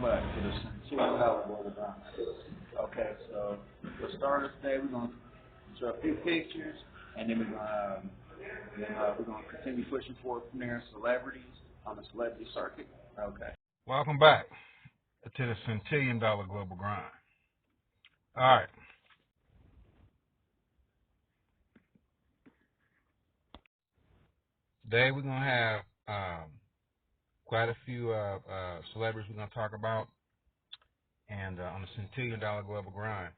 welcome back to the Centillion Global Grind. Okay, so for starters today, we're gonna show a few pictures, and then we're gonna continue pushing forward from there. Celebrities on the celebrity circuit. Okay. Welcome back to the Centillion Global Grind. All right. Today we're gonna have quite a few celebrities we're gonna talk about, and on the Centillion Global Grind.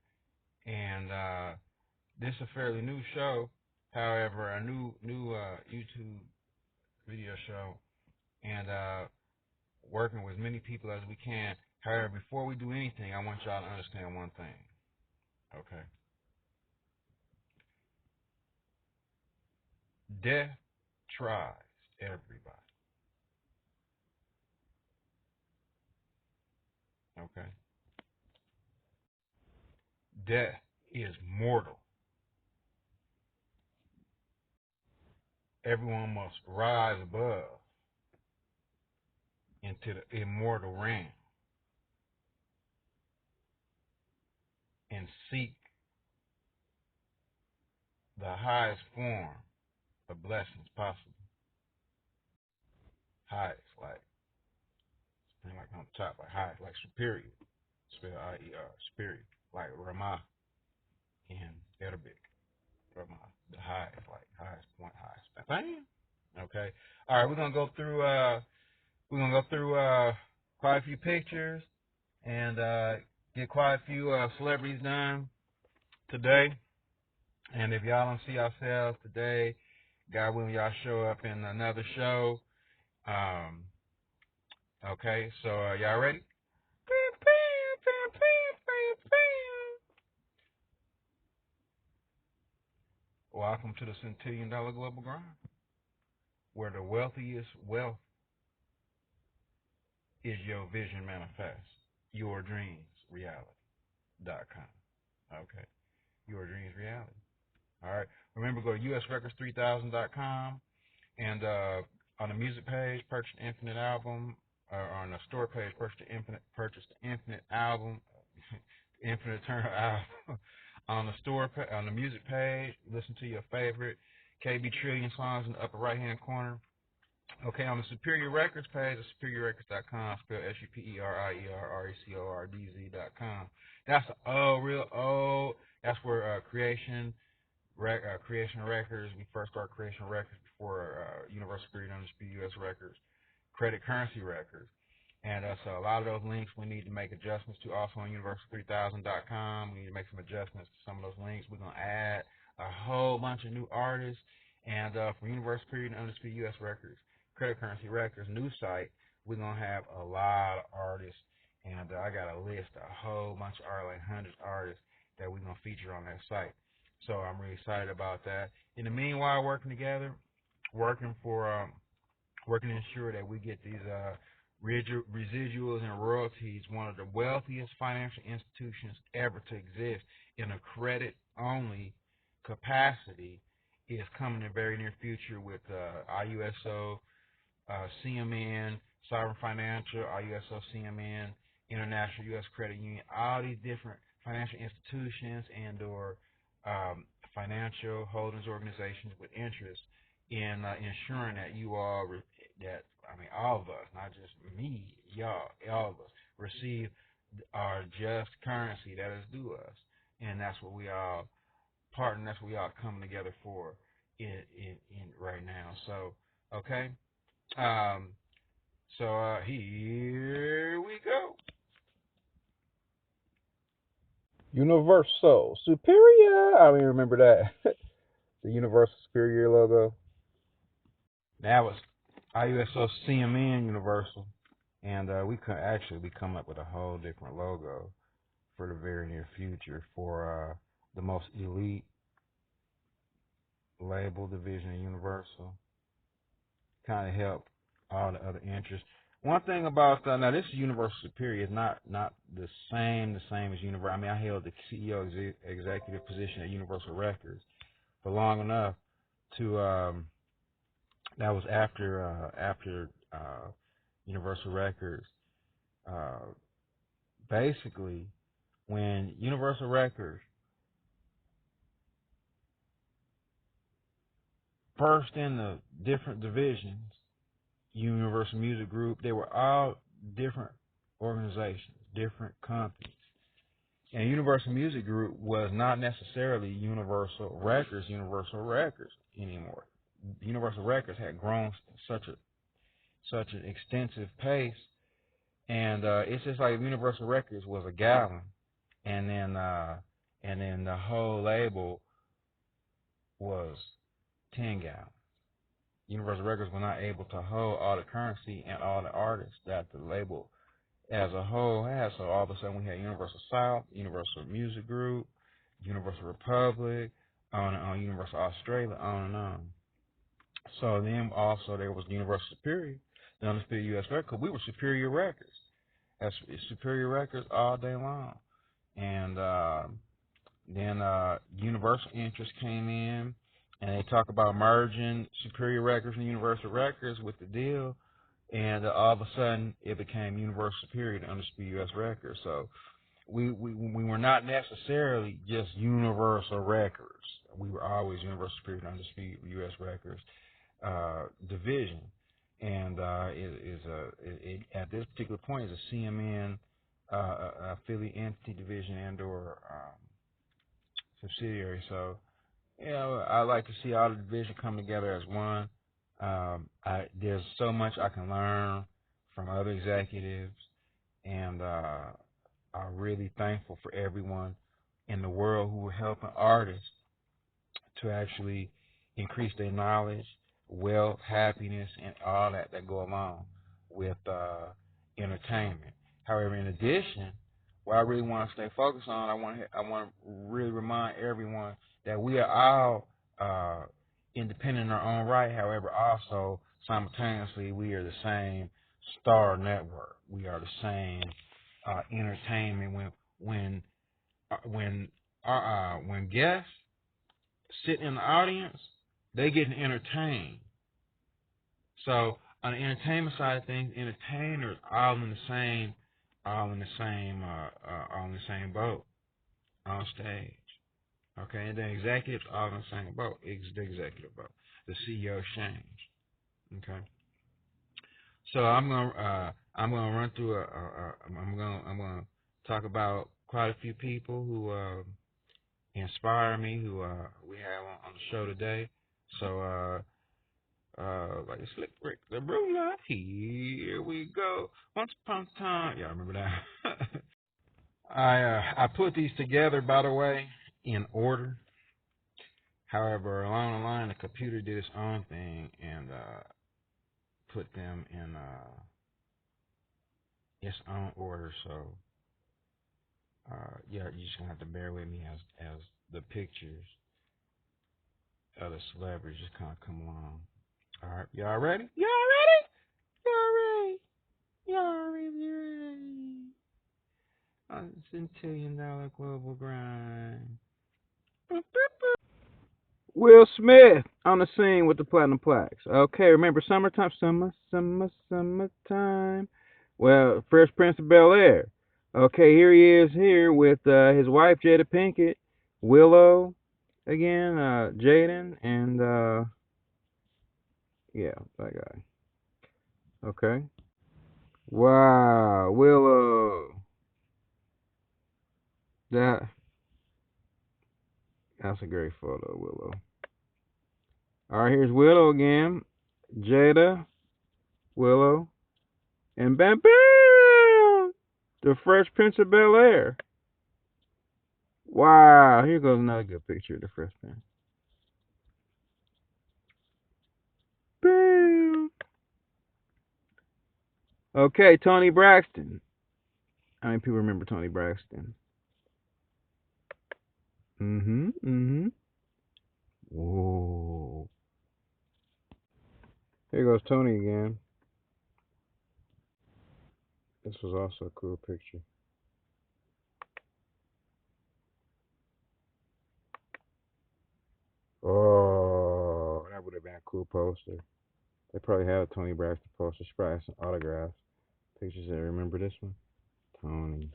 And this is a fairly new show, however, a new YouTube video show, and working with as many people as we can. However, before we do anything, I want y'all to understand one thing. Okay. Death tries everybody. Okay. Death is mortal. Everyone must rise above into the immortal realm and seek the highest form of blessings possible. Highest, like on top, like highest, like superior, spelled I-E-R, superior, like Ramah in Arabic. Ramah, the highest, like highest point, highest. Bam. Okay. All right, we're gonna go through quite a few pictures and get quite a few celebrities done today. And if y'all don't see yourselves today, God willing, y'all show up in another show. Okay, so y'all ready? Welcome to the Centillion Global Grind, where the wealthiest wealth is your vision manifest, your dreams reality.com. Okay, your dreams reality. All right, remember, go to usrecords3000.com, and on the music page, purchase the Infinite album, or on the store page, purchase the Infinite album, Infinite Eternal album. On the music page, listen to your favorite KB Trillion songs in the upper right hand corner. Okay, on the Superior Records page, superiorrecords.com, spelled SUPERIORRECORDZ.com. That's real old. That's where Creation Records. We first started Creation Records before Universal Security Undisputed U.S. Records, Credit Currency Records. And so a lot of those links we need to make adjustments to. Also on universal3000.com, we need to make some adjustments to some of those links. We're going to add a whole bunch of new artists. And for Universal Security Undisputed U.S. Records, Credit Currency Records, new site, we're going to have a lot of artists. And I got a list, a whole bunch of artists, like hundreds of artists that we're going to feature on that site. So I'm really excited about that. In the meanwhile, working together, working to ensure that we get these residuals and royalties, one of the wealthiest financial institutions ever to exist in a credit-only capacity is coming in the very near future with IUSO, CMN, Sovereign Financial, IUSO, CMN, International U.S. Credit Union, all these different financial institutions and or financial holdings organizations with interest in ensuring that you all, all of us, not just me, y'all, all of us, receive our just currency that is due us. And that's what we all that's what we all coming together for in right now. So, okay. So here we go. Universal Superior. I mean, remember that. The Universal Superior logo. That was IUSO CMN Universal. And we could actually be coming up with a whole different logo for the very near future for the most elite label division of Universal. Kind of help all the other interests. One thing about now this is Universal Superior is not the same as Universal. I mean, I held the CEO executive position at Universal Records for long enough to that was after Universal Records basically, when Universal Records first in the different divisions, Universal Music Group, they were all different organizations, different companies. And Universal Music Group was not necessarily Universal Records anymore. Universal Records had grown such an extensive pace, and it's just like Universal Records was a gallon, and then the whole label was 10 gallons. Universal Records was not able to hold all the currency and all the artists that the label as a whole has. So all of a sudden we had Universal South, Universal Music Group, Universal Republic, on Universal Australia, on and on. So then also there was Universal Superior, the Undisputed U.S. Record. We were Superior Records. That's Superior Records all day long. And then Universal Interest came in, and they talk about merging Superior Records and Universal Records with the deal. And all of a sudden, it became Universal Superior to Undisputed U.S. Records. So we were not necessarily just Universal Records. We were always Universal Superior to Undisputed U.S. Records division. And at this particular point, is a CMN affiliate entity division and/or subsidiary. So, I like to see all the divisions come together as one. There's so much I can learn from other executives, and I'm really thankful for everyone in the world who are helping artists to actually increase their knowledge, wealth, happiness, and all that go along with entertainment. However, in addition, what I really want to stay focused on, I want to really remind everyone that we are all independent in our own right. However, also simultaneously, we are the same star network. We are the same entertainment. When guests sit in the audience, they get entertained. So on the entertainment side of things, entertainers all in the same boat on stage. Okay, and the executives all in the same boat, the executive boat, the CEO exchange. Okay, so I'm gonna run through I'm gonna talk about quite a few people who inspire me, who we have on the show today. So like a Slick Rick the Ruler, here we go. Once upon a time, y'all remember that? I put these together, by the way, in order. However, along the line, the computer did its own thing and put them in its own order. So yeah, you're just gonna have to bear with me as the pictures of the celebrities just kind of come along. All right, y'all ready? Y'all ready? Y'all ready? Y'all ready? On the $10 global grind. Will Smith on the scene with the platinum plaques. Okay, remember summertime, summertime. Well, Fresh Prince of Bel Air. Okay, here he is here with his wife Jada Pinkett, Willow, again, Jaden, and yeah, that guy. Okay. Wow, Willow. That that's a great photo, Willow. All right, here's Willow again. Jada, Willow, and bam, bam! The Fresh Prince of Bel Air. Wow, here goes another good picture of the Fresh Prince. Bam! Okay, Tony Braxton. How many people remember Tony Braxton? Mm-hmm. Whoa. Here goes Tony again. This was also a cool picture. Oh, that would have been a cool poster. They probably had a Tony Braxton poster. She probably had some autographs. Pictures that remember this one? Tony.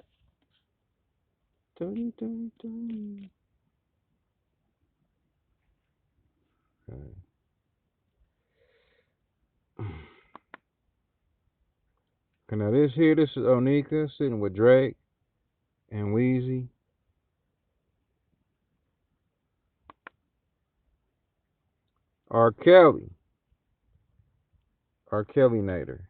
Dun, dun, dun. Okay. Okay, now this is Onika sitting with Drake and Wheezy. R. Kelly. R. Kelly Nader.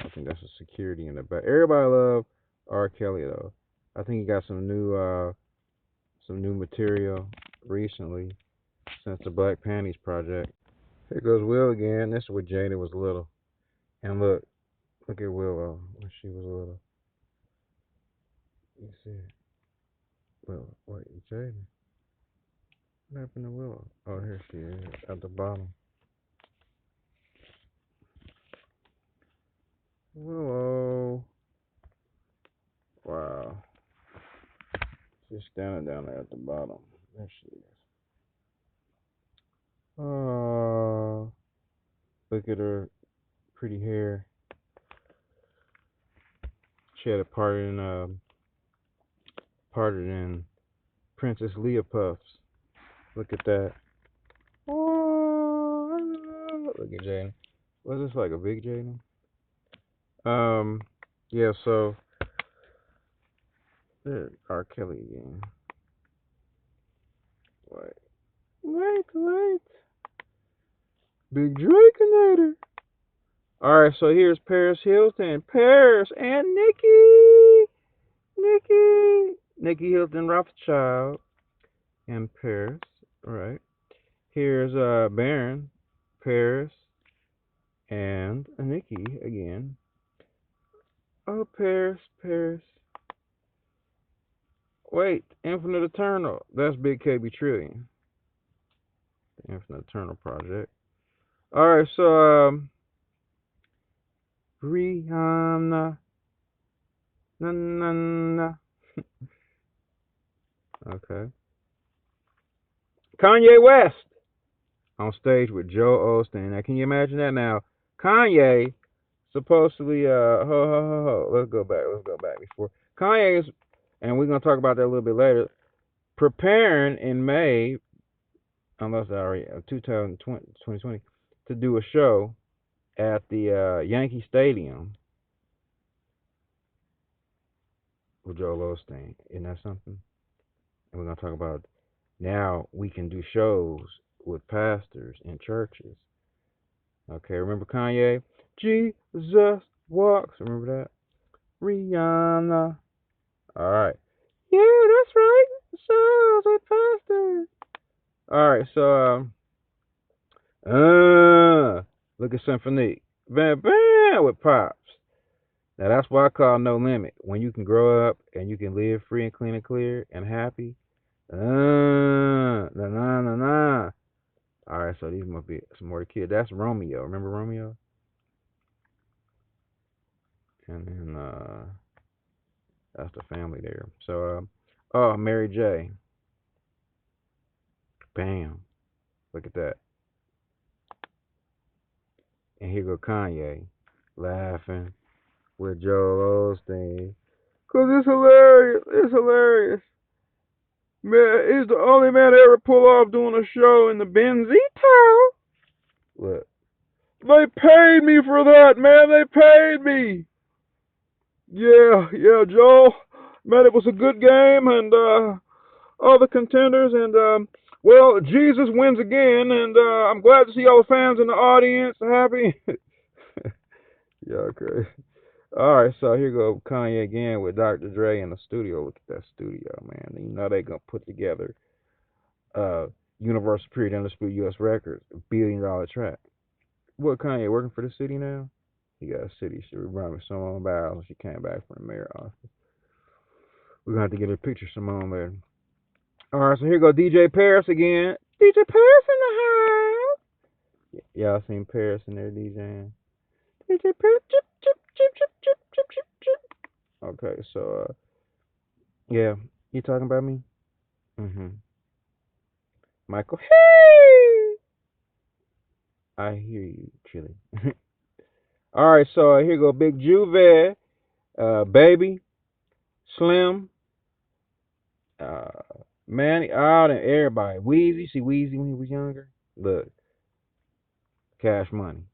I think that's a security in the back. Everybody love R. Kelly though. I think he got some new material recently since the Black Panties project. Here goes Will again. This is when Jada was little. And look at Willow when she was little. You see it. Well, wait, Jada. What happened to Willow? Oh, here she is at the bottom. Willow. Wow. She's standing down there at the bottom. There she is. Oh, look at her pretty hair. She had a parted in Princess Leia puffs. Look at that. Oh, look at Jaden. Was this like a big Jaden? Yeah. So R. Kelly again. Wait. Big Drakeinator. All right. So here's Paris Hilton, Paris and Nikki Hilton Rothschild, and Paris. All right. Here's Baron, Paris, and Nikki again. Oh, Paris. Wait, Infinite Eternal. That's Big KB Trillion. The Infinite Eternal project. Alright, so Rihanna. Na. Okay. Kanye West on stage with Joe Osteen. Now, can you imagine that? Now, Kanye supposedly Let's go back before Kanye is, and we're gonna talk about that a little bit later. Preparing in May, unless I already 2020, to do a show at the Yankee Stadium with Joel Osteen. Isn't that something? And we're gonna talk about now we can do shows with pastors in churches. Okay, remember Kanye? Jesus walks. Remember that? Rihanna. All right. Yeah, that's right. Shows with pastors. All right, so look at Symphony. Bam, bam, with Pops. Now that's why I call No Limit. When you can grow up and you can live free and clean and clear and happy. Na. All right, so these must be some more kids. That's Romeo. Remember Romeo? And then that's the family there. So oh, Mary J. Bam. Look at that. And here go Kanye laughing with Joel Osteen. Cause it's hilarious. It's hilarious. Man, he's the only man to ever pull off doing a show in the Benzito. Look. They paid me for that, man. They paid me. Yeah, Joel. Man, it was a good game, and all the contenders, and well, Jesus wins again, and I'm glad to see all the fans in the audience happy. Yeah, okay. All right, so here go Kanye again with Dr. Dre in the studio. Look at that studio, man. You know they gonna put together Universal Period Undisputed U.S. Records, $1 billion track. What, Kanye working for the city now? He got a city. She reminded me Simone Biles. She came back from the mayor office. We're gonna have to get a picture of Simone later. All right, so here go DJ Paris again. DJ Paris in the house. Y'all seen Paris in there DJing? DJ Paris, chip, chip, chip, chip, chip, chip, chip, chip. Okay, so yeah, you talking about me? Michael, hey, I hear you, Chili. All right, so here go Big Juve, Baby, Slim, Uh, Manny, and everybody. Weezy, see Weezy when he was younger. Look, Cash Money.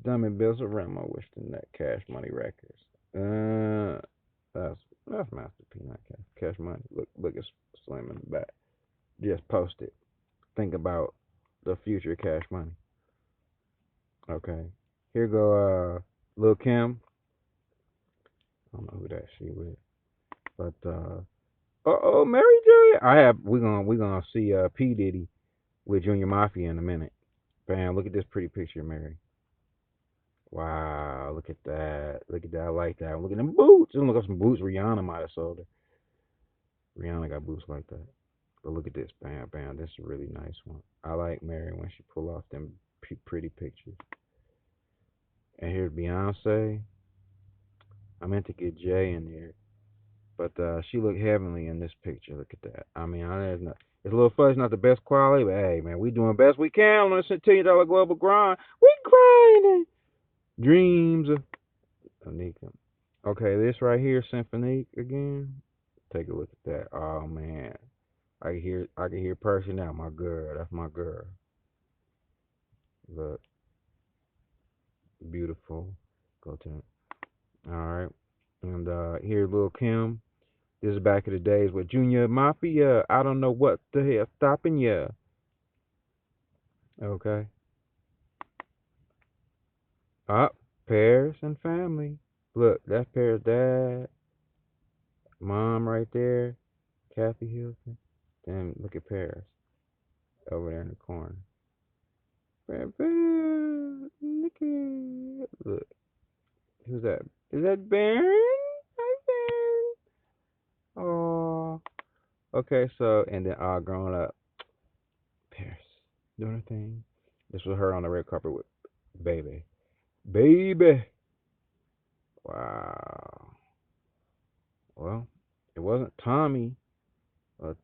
Dummy Bills of Remo, which the net Cash Money Records. That's Master P, not Cash Money. Look, it's Slim in the back. Just post it. Think about the future Cash Money. Okay. Here go Lil Kim. I don't know who that she with. But Mary J. We gonna see P Diddy with Junior Mafia in a minute. Bam, look at this pretty picture, Mary. Wow, look at that. Look at that. I like that. Look at them boots. And look at some boots Rihanna might have sold her. Rihanna got boots like that. But look at this. Bam, bam. This is a really nice one. I like Mary when she pull off them pretty pictures. And here's Beyonce. I meant to get Jay in there. But she looked heavenly in this picture. Look at that. I mean, it's a little fuzzy, not the best quality, but hey, man, we doing best we can on a $10 global grind. We grinding. Dreams of Anika. Okay, this right here, Symphonique again. Take a look at that. Oh man, I can hear Percy now. My girl, that's my girl. Look, beautiful. Go to it. All right, and here's Lil Kim. This is back in the days with Junior Mafia. I don't know what the hell stopping ya. Okay. Up, Paris and family. Look, that's Paris' dad, mom right there, Kathy Hilton. Then look at Paris over there in the corner. Look, who's that? Is that Baron? Hi, Baron. Oh, okay. So and then all grown up, Paris doing her thing. This was her on the red carpet with baby, baby. Wow. Well, it wasn't Tommy, but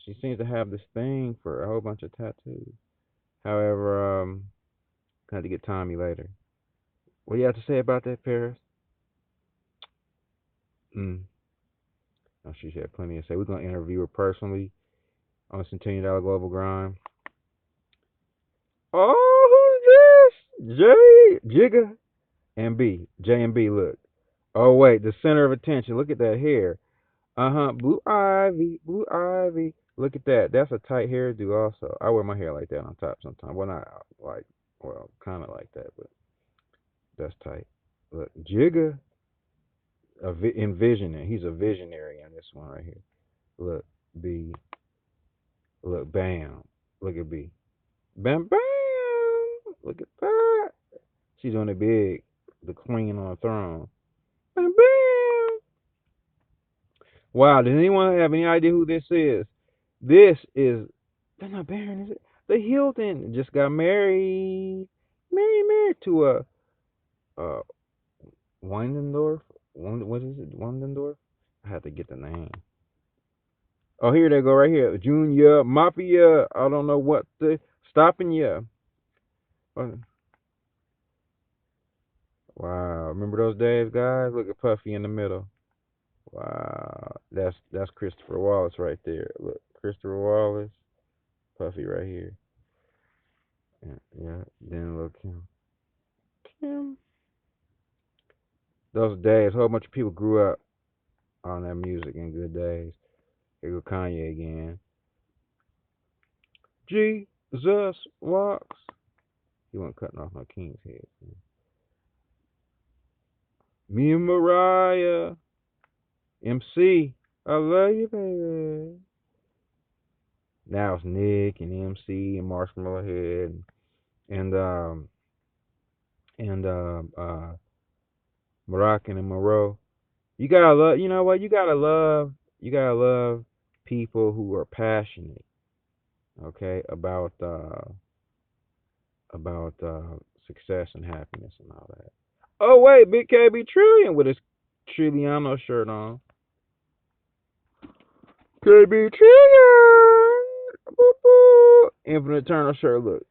she seems to have this thing for a whole bunch of tattoos. However, I had to get Tommy later. What do you have to say about that, Paris? Mm. Oh, she had plenty to say. We're gonna interview her personally on $10 Global Grind. Oh, who's this? J, Jigga, and B. J and B. Look. Oh wait, the center of attention. Look at that hair. Blue Ivy, Blue Ivy. Look at that. That's a tight hairdo. Also, I wear my hair like that on top sometimes. Well, not like, well, kind of like that, but that's tight. Look, Jigga, envisioning. He's a visionary on this one right here. Look, B. Look, bam. Look at B. Bam, bam. Look at that. She's doing it big. The queen on the throne. Bam, bam. Wow. Does anyone have any idea who this is? This is. That's not Baron, is it? The Hilton just got married. Married to a uh Windendorf. What is it? Windendorf. I have to get the name. Oh, here they go right here. Junior Mafia. I don't know what the stopping you. Wow. Remember those days, guys? Look at Puffy in the middle. Wow. That's Christopher Wallace right there. Look, Christopher Wallace, Puffy right here. Yeah, yeah. Then look Kim. Kim. Those days, a whole bunch of people grew up on that music in good days. Here go Kanye again. Jesus walks. He wasn't cutting off my king's head. Me and Mariah. MC. I love you, baby. Now it's Nick and MC and Marshmallow Head and Moroccan and Moreau. You gotta love. You know what? You gotta love. You gotta love people who are passionate. Okay, about success and happiness and all that. Oh wait, Big KB Trillion with his Trilliano shirt on. KB Trillion. Boo boo. Infinite Eternal shirt. Look,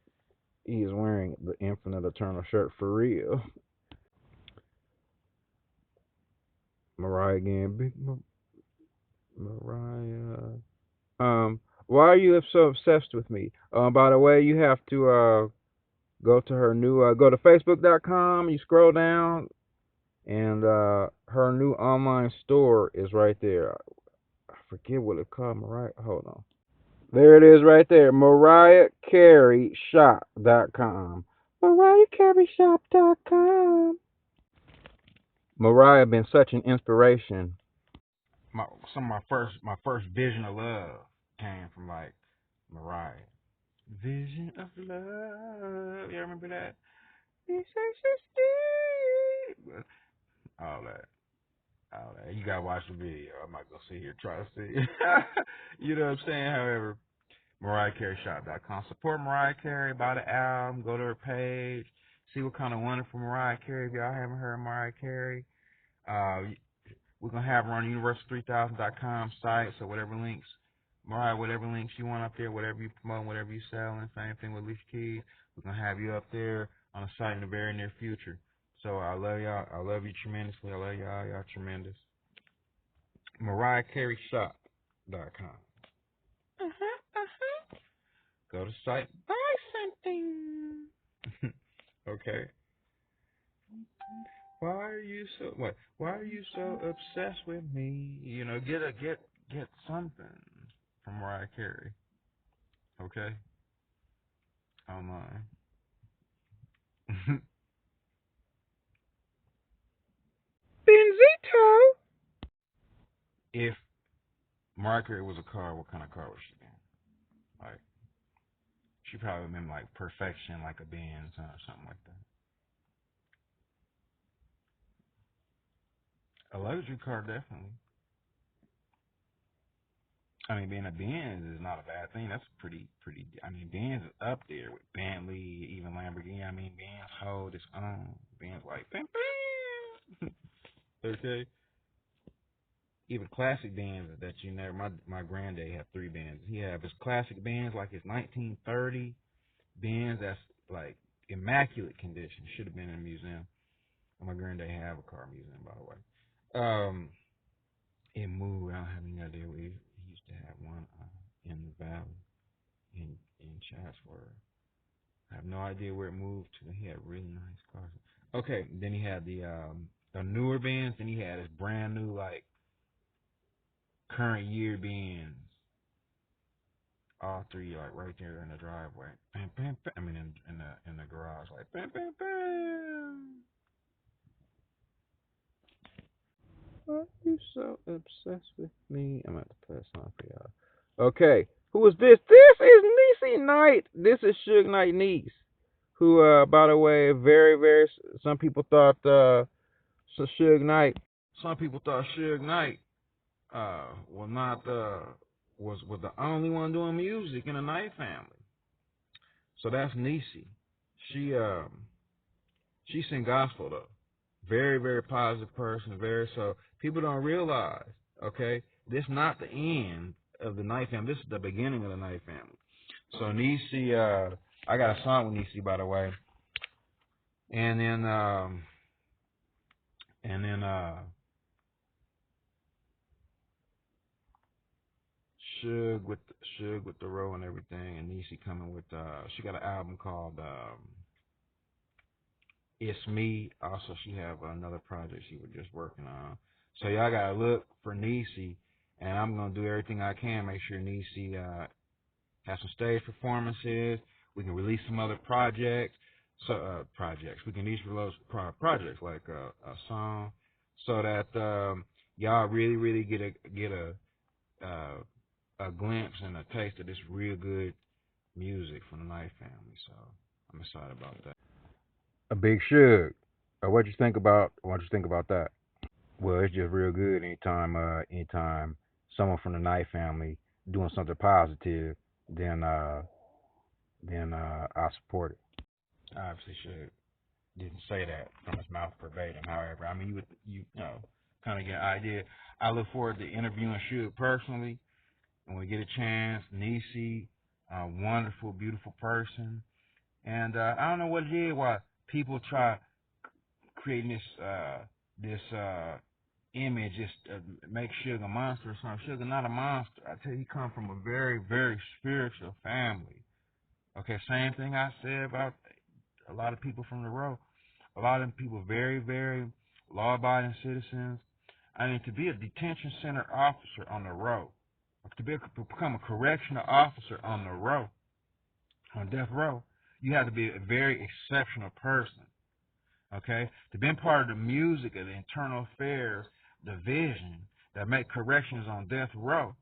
he is wearing the Infinite Eternal shirt for real. Mariah again, big. Mariah. Why are you so obsessed with me? By the way, you have to go to her new go to Facebook.com. You scroll down, and her new online store is right there. I forget what it's called. Mariah. Hold on. There it is right there. MariahCareyShop.com. MariahCareyShop.com. Mariah been such an inspiration. Some of my first vision of love came from like Mariah. Vision of love. You remember that? All that. All that. You gotta watch the video. I'm not gonna sit here try to see. You know what I'm saying? However, MariahCareyShop.com. Support Mariah Carey, buy the album, go to her page, see what kind of wonderful Mariah Carey. If y'all haven't heard Mariah Carey, we're gonna have her on Universal3000.com site. So whatever links, Mariah, whatever links you want up there, whatever you promote, whatever you selling, same thing with Alicia Keys, we're gonna have you up there on the site in the very near future. So I love y'all. I love you tremendously. I love y'all. Y'all tremendous. MariahCareyShop.com. Go to site, buy something. Okay. Why are you so what? Why are you so obsessed with me? You know, get something from Mariah Carey. Okay, online. Benzito. If Mariah Carey was a car, what kind of car would she be? Like, she probably been like perfection, like a Benz or something like that. A luxury car, definitely. I mean, being a Benz is not a bad thing. That's pretty. I mean, Benz is up there with Bentley, even Lamborghini. I mean, Benz hold its own. Benz like, bam, bam. Okay. Even classic Benz that you never. My granddad had 3 Benz. He had his classic Benz, like his 1930 Benz. That's like immaculate condition. Should have been in a museum. My granddad have a car museum, by the way. It moved. I don't have any idea. He used to have one in the valley in Chatsworth. I have no idea where it moved to. He had really nice cars. Okay, then he had the newer Benz. Then he had his brand new like current year Benz. All 3 like right there in the driveway. Bam, bam, bam. I mean in the garage like bam, bam, bam. Why are you so obsessed with me? I'm about to play a song for y'all. Okay, who is this? This is Niecy Knight. This is Suge Knight niece. Who, by the way, very. Some people thought Suge Knight. Some people thought Suge Knight was not was the only one doing music in the Knight family. So that's Niecy. She sing gospel though. Very positive person. Very so people don't realize. Okay, this not the end of the Knight family. This is the beginning of the Knight family. So Niecy, I got a song with Niecy by the way, and then Suge with the row and everything, and Niecy coming with she got an album called It's Me. Also, she have another project she was just working on. So y'all gotta look for Niecy, and I'm gonna do everything I can make sure Niecy have some stage performances. We can release some other projects. So projects. We can each release projects like a song, so that y'all really get a glimpse and a taste of this real good music from the Knight family. So I'm excited about that. A big Suge. What you think about that? Well, it's just real good anytime someone from the Knight family doing something positive, then I support it. Obviously, Suge didn't say that from his mouth verbatim. However, I mean, you know kind of get an idea. I look forward to interviewing Suge personally when we get a chance. Niecy, a wonderful, beautiful person, and I don't know what it is why people try creating this image is make Sugar a monster or something. Sugar not a monster. I tell you, he come from a very, very spiritual family. Okay, same thing I said about a lot of people from the row. A lot of them people very, very law-abiding citizens. I mean, to be a detention center officer on the row, become a correctional officer on the row, on death row, you have to be a very exceptional person. Okay, to be part of the music of the internal affairs division that make corrections on death row,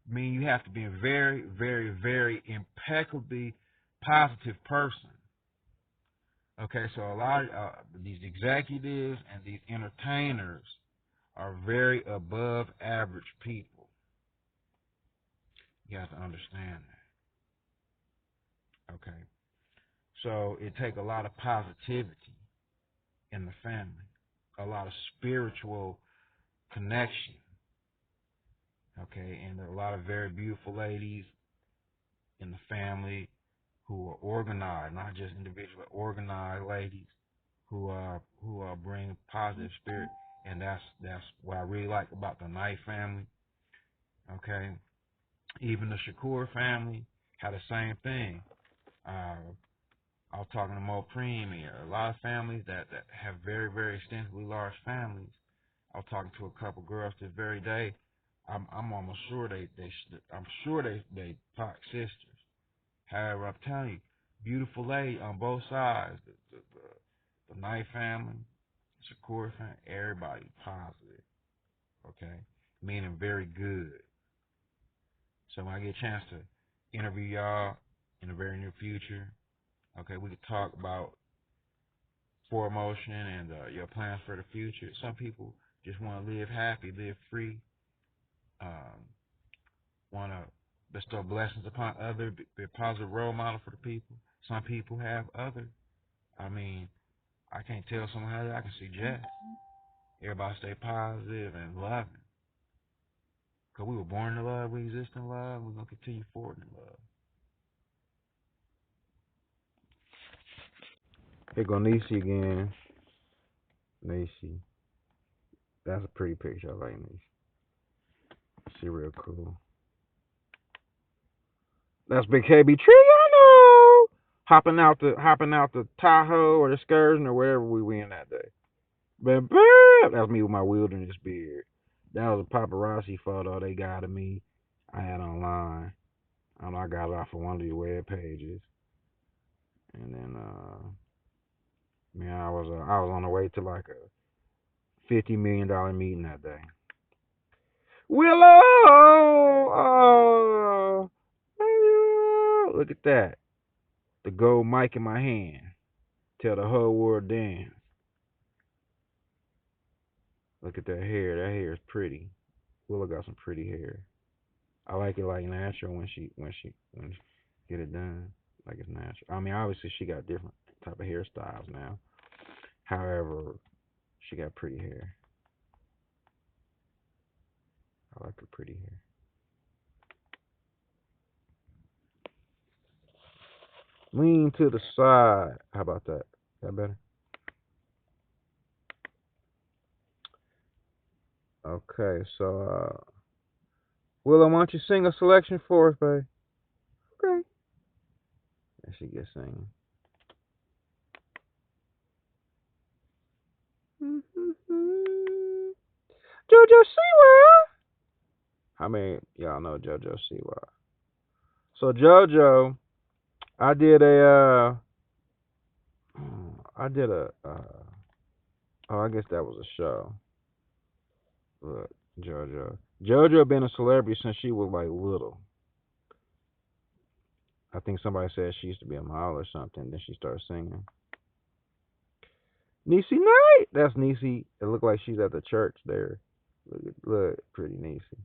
mean you have to be a very, very, very impeccably positive person. Okay, so a lot of these executives and these entertainers are very above average people. You have to understand that. Okay, so it takes a lot of positivity in the family, a lot of spiritual connection. Okay, and there are a lot of very beautiful ladies in the family who are organized, not just individual, but organized ladies who bring positive spirit, and that's what I really like about the Knight family. Okay, even the Shakur family had the same thing. I was talking to Mo Preem here. A lot of families that have very, very extensively large families. I was talking to a couple girls this very day. I'm almost sure they Pac sisters. However, I'm telling you, beautiful lady on both sides. The Knight family, Shakur family, everybody positive. Okay, meaning very good. So when I get a chance to interview y'all in the very near future, okay, we could talk about foremotion and your plans for the future. Some people just want to live happy, live free, want to bestow blessings upon others, be a positive role model for the people. Some people have other. I mean, I can't tell someone how I can suggest. Everybody stay positive and loving. Because we were born in love, we exist in love, we're going to continue forward in love. Here go Nisi again. Nisi. That's a pretty picture. I like Nisi. She real cool. That's Big KB Triano hopping out the Tahoe or the excursion or wherever we went that day. Bam, bam. That's me with my wilderness beard. That was a paparazzi photo they got of me. I had online. I got it off of one of the web pages. And then man, I was on the way to like a $50 million meeting that day. Willow, oh, look at that. The gold mic in my hand. Tell the whole world dance. Look at that hair. That hair is pretty. Willow got some pretty hair. I like it like natural when she get it done like it's natural. I mean, obviously she got different type of hairstyles now. However, she got pretty hair. I like her pretty hair. Lean to the side. How about that? Is that better? Okay, so Willow, why don't you sing a selection for us, babe? Okay. And she gets singing. JoJo Siwa. How many y'all know JoJo Siwa? So JoJo, I did a oh, I guess that was a show. Look, JoJo. JoJo been a celebrity since she was like little. I think somebody said she used to be a model or something. Then she started singing. Niecy Knight. That's Niecy. It looked like she's at the church there. Look, pretty Niecy.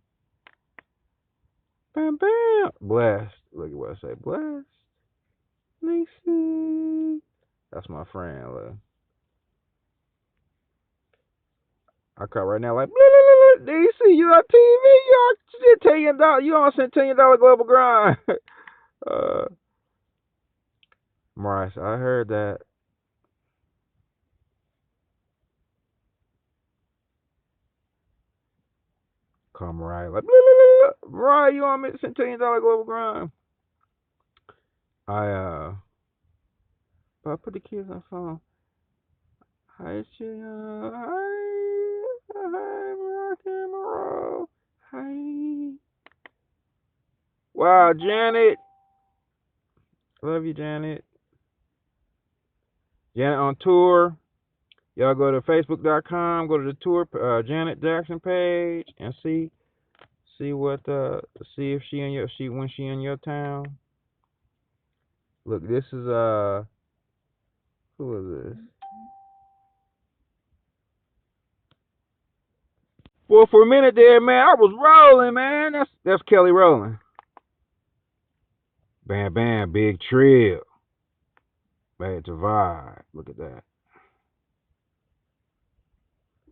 Bam, bam. Blessed. Look at what I say. Blessed. Niecy. That's my friend. Look. I call right now like, Niecy, you on TV? You on $10 You on $10 global grind? Mariah, I heard that. call Mariah like, blah, blah, blah. Mariah, you on me $10 global grind? I put the kids on the phone. Hi, Chia. Hi, Rock and roll. Hi. Wow, Janet. Love you, Janet. Janet on tour. Y'all go to Facebook.com, go to the tour Janet Jackson page, and see what see if when she in your town. Look, this is who is this? Well, for a minute there, man, I was rolling, man. That's Kelly Rowland. Bam, bam, big trip. Bad to vibe. Look at that.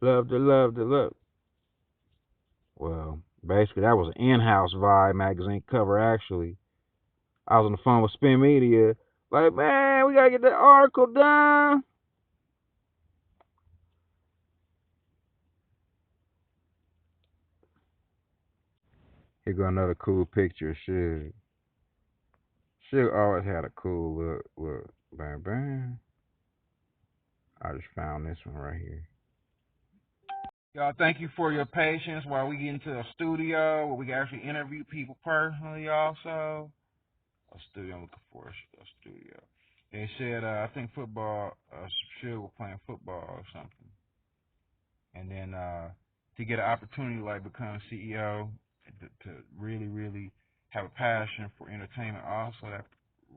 Love the love the love. Well, basically, that was an in-house Vibe magazine cover, actually. I was on the phone with Spin Media. Like, man, we got to get that article done. Here go another cool picture of Suge. Suge always had a cool look. Look, bam, bam. I just found this one right here. Y'all, thank you for your patience while we get into a studio where we can actually interview people personally also. A studio, I'm looking for a studio. They said, I think football, Suge was playing football or something. And then to get an opportunity like become CEO, to really, really have a passion for entertainment also, that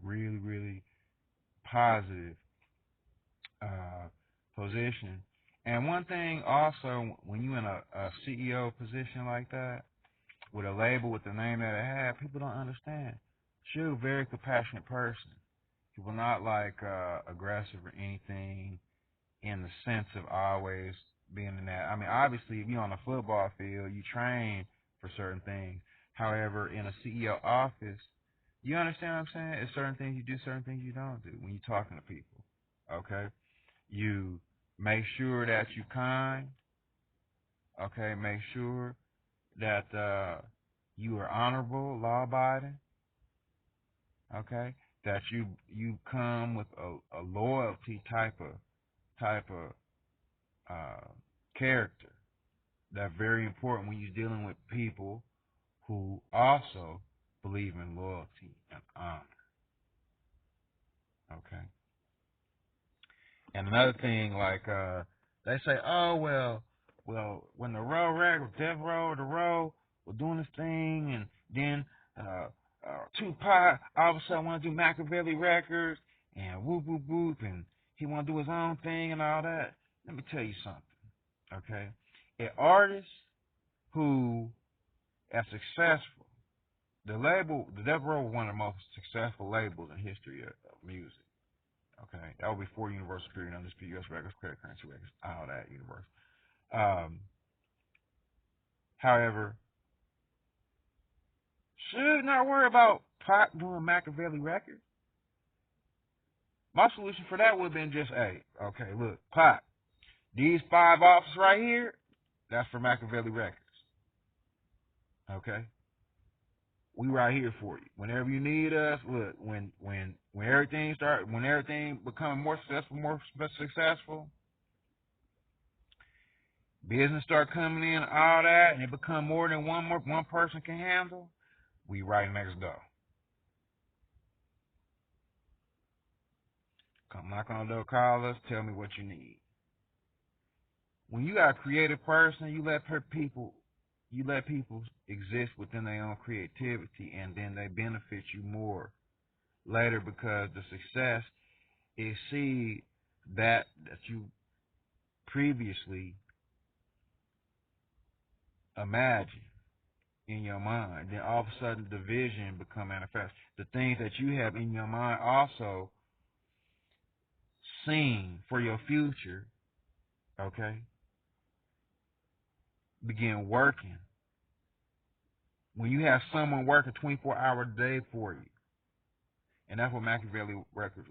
really, really positive position. And one thing also, when you're in a CEO position like that, with a label with the name that it had, people don't understand. She's a very compassionate person. He will not like aggressive or anything in the sense of always being in that. I mean, obviously, if you're on a football field, you train for certain things. However, in a CEO office, you understand what I'm saying? It's certain things you do, certain things you don't do when you're talking to people. Okay? You make sure that you're kind. Okay? Make sure that you are honorable, law-abiding. Okay? That you come with a loyalty type of character. That's very important when you're dealing with people who also believe in loyalty and honor. Okay. And another thing, like they say, oh when the road record, Death Row, the Row, were doing this thing, and then Tupac all of a sudden want to do Machiavelli Records, and whoop whoop whoop, and he want to do his own thing and all that. Let me tell you something. Okay, an artist who are successful, the Death Row was one of the most successful labels in history of music. Okay, that would be for Universal Period, Undisputed US Records, Credit Currency Records, all that Universal. However, should not worry about Pac doing Machiavelli Records. My solution for that would have been just, hey, okay, look, Pac, these 5 offices right here, that's for Machiavelli Records. Okay? We right here for you. Whenever you need us, look, when everything becomes more successful, business start coming in, all that, and it become more than one person can handle, we right next door. Come knock on the door, call us, tell me what you need. When you got a creative person, you let people exist within their own creativity, and then they benefit you more later because the success exceed that you previously imagined in your mind. Then all of a sudden the vision become manifest. The things that you have in your mind also seen for your future, okay, begin working. When you have someone working 24-hour day for you, and that's what Machiavelli Records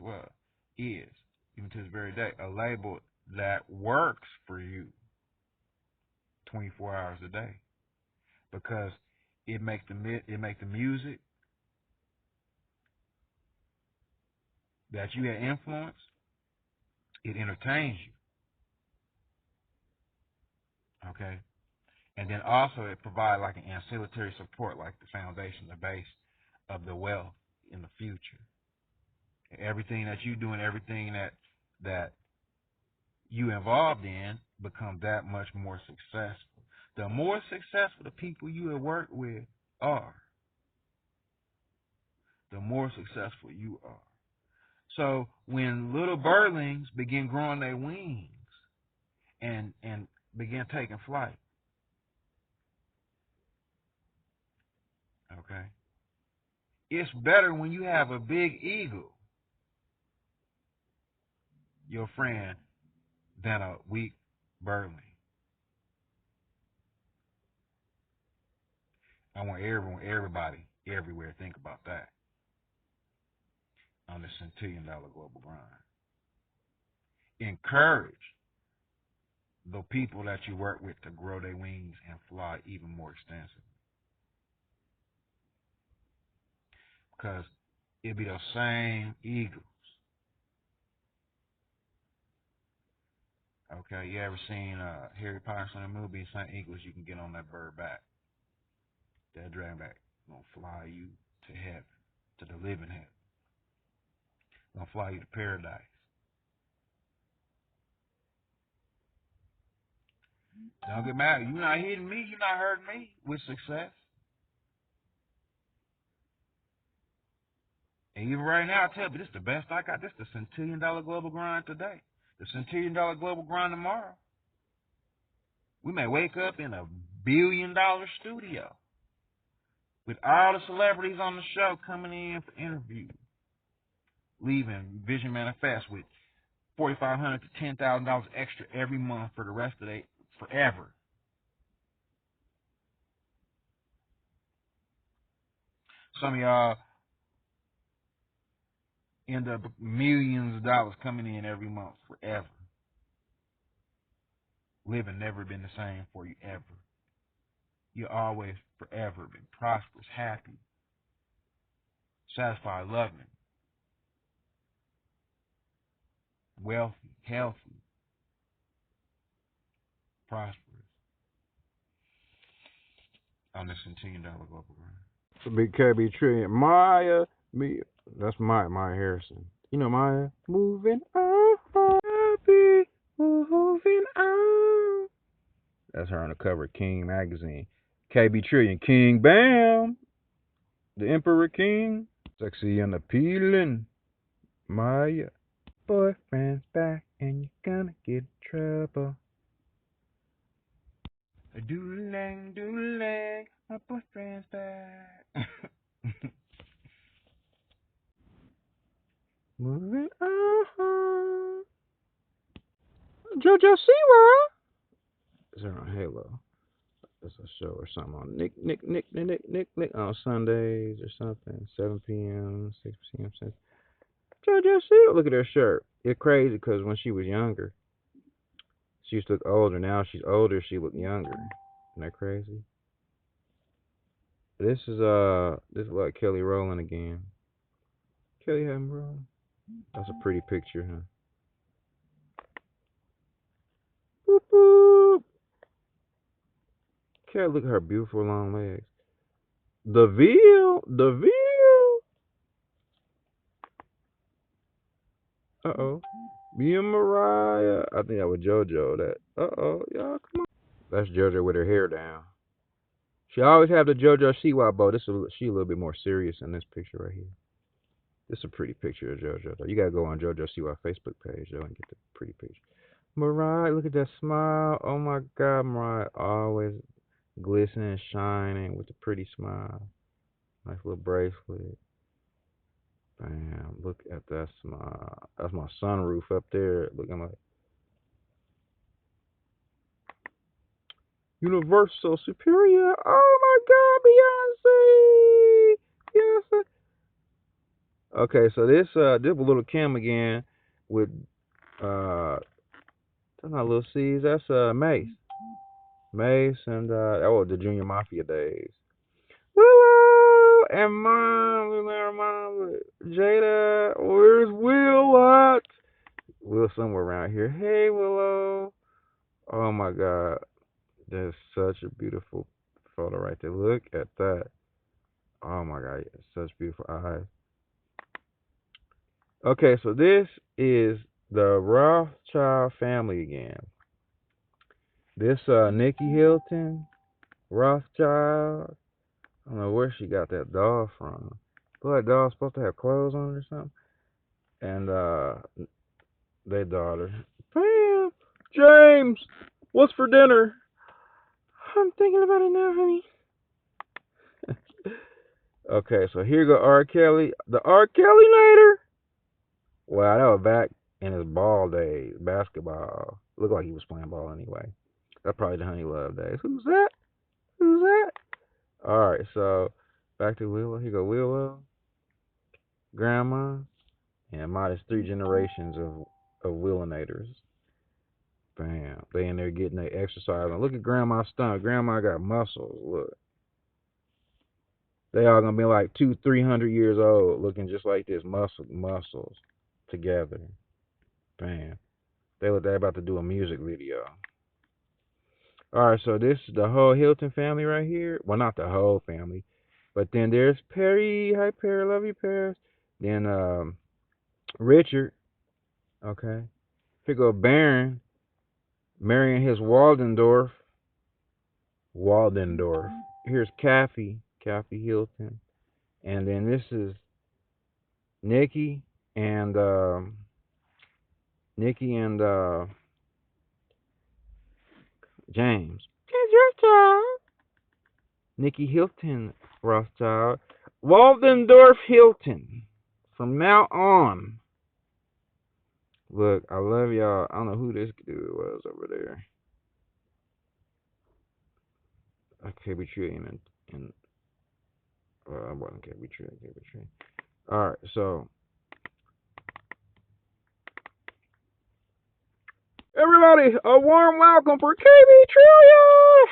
is, even to this very day, a label that works for you 24 hours a day. because it make the music that you have influence. It entertains you. Okay. And then also it provides like an ancillary support, like the foundation, the base of the wealth in the future. Everything that you do and everything that you involved in become that much more successful. The more successful the people you have worked with are, the more successful you are. So when little birdlings begin growing their wings and begin taking flight, okay, it's better when you have a big eagle, your friend, than a weak birdling. I want everybody, everywhere think about that on the Centillion Global Grind. Encourage the people that you work with to grow their wings and fly even more extensively. Because it'll be those same eagles. Okay, you ever seen Harry Potter in a movie? Same eagles you can get on that bird back. That dragon back gonna fly you to heaven, to the living heaven. Gonna fly you to paradise. Don't get mad. You're not hitting me. You're not hurting me with success. And even right now, I tell you, this is the best I got. This is the Centillion Global Grind today. The Centillion Global Grind tomorrow. We may wake up in a $1 billion studio with all the celebrities on the show coming in for interviews, leaving Vision Manifest with $4,500 to $10,000 extra every month for the rest of the forever. Some of y'all end up with millions of dollars coming in every month forever. Living never been the same for you ever. You always forever been prosperous, happy, satisfied, loving, wealthy, healthy, prosperous. On this $10 global grind. Big KB Trillion. Maya, me. That's Maya Harrison. You know Maya? Moving on, happy, moving on. That's her on the cover of King magazine. KB Trillion, King Bam, the Emperor King, sexy and appealing. Maya, boyfriend's back and you're gonna get in trouble. Doodling, my boyfriend's back. Moving on. JoJo Siwa. Is her on Halo? It's a show or something on Nick on Sundays or something. 7 p.m., 6 p.m. JoJo Siwa. Look at her shirt. It's crazy because when she was younger, she used to look older. Now she's older, she look younger. Isn't that crazy? This is like Kelly Rowland again. Kelly had me rolling. That's a pretty picture, huh? Boop boop. Kelly, look at her beautiful long legs. The veal. Uh-oh. Me and Mariah. I think that was JoJo. That. Uh-oh. Y'all, come on. That's JoJo with her hair down. She always have the JoJo Siwa bow. She a little bit more serious in this picture right here. This is a pretty picture of JoJo, though. You got to go on JoJo Siwa Facebook page, though, and get the pretty picture. Mariah, look at that smile. Oh, my God. Mariah always glistening, shining with a pretty smile. Nice little bracelet. Bam, look at that smile. That's my sunroof up there looking like Universal Superior. Oh my God, Beyonce. Okay, so this little Kim again with that's not Little C's, that's Mace. Mace and the Junior Mafia days. Willow and Mom, remember Mom, Jada. Where's Will at? Will somewhere around here. Hey Willow. Oh my God, that's such a beautiful photo right there. Look at that. Oh my God, such beautiful eyes. Okay, so this is the Rothschild family again. This Nikki Hilton Rothschild. I don't know where she got that doll from. But that doll's supposed to have clothes on it or something. And their daughter. Bam! James, what's for dinner? I'm thinking about it now, honey. Okay, so here go R. Kelly. The R. Kelly Nader. Wow, that was back in his ball days. Basketball. Looked like he was playing ball anyway. That's probably the Honey Love days. Who's that? Who's that? Alright, so back to Willow. Here go Willow, Grandma, and minus 3 generations of Willinators. Bam. They in there getting their exercise. And look at Grandma's stomach. Grandma got muscles. Look. They all gonna be like 200-300 years old, looking just like this, muscles together. Bam. They look like they about to do a music video. All right, so this is the whole Hilton family right here. Well, not the whole family, but then there's Perry. Hi, Perry. Love you, Paris. Then Richard. Okay. Here go Baron marrying his Waldendorf. Here's Kathy Hilton. And then this is Nikki and James. James Rothschild. Nikki Hilton Rothschild. Waldendorf Hilton. From now on. Look, I love y'all. I don't know who this dude was over there. KB Trillion and I wasn't KB Trillion. Alright, so everybody, a warm welcome for KB Trillion.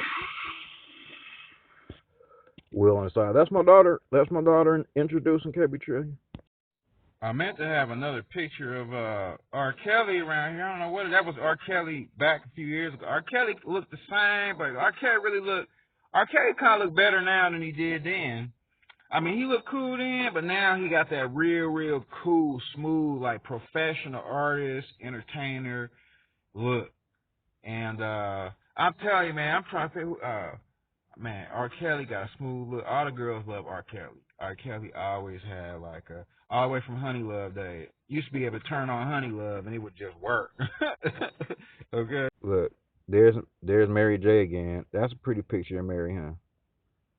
Will on the side. That's my daughter. Introducing KB Trillion. I meant to have another picture of R. Kelly around here. I don't know what that was. R. Kelly back a few years ago. R. Kelly looked the same, but R. Kelly kind of looked better now than he did then. I mean, he looked cool then, but now he got that real cool, smooth, like professional artist, entertainer look. And I'm telling you, man, I'm trying to think. Man, R. Kelly got a smooth look. All the girls love R. Kelly. R. Kelly always had like all the way from Honey Love days. Used to be able to turn on Honey Love and it would just work. Okay. Look, there's Mary J again. That's a pretty picture of Mary, huh?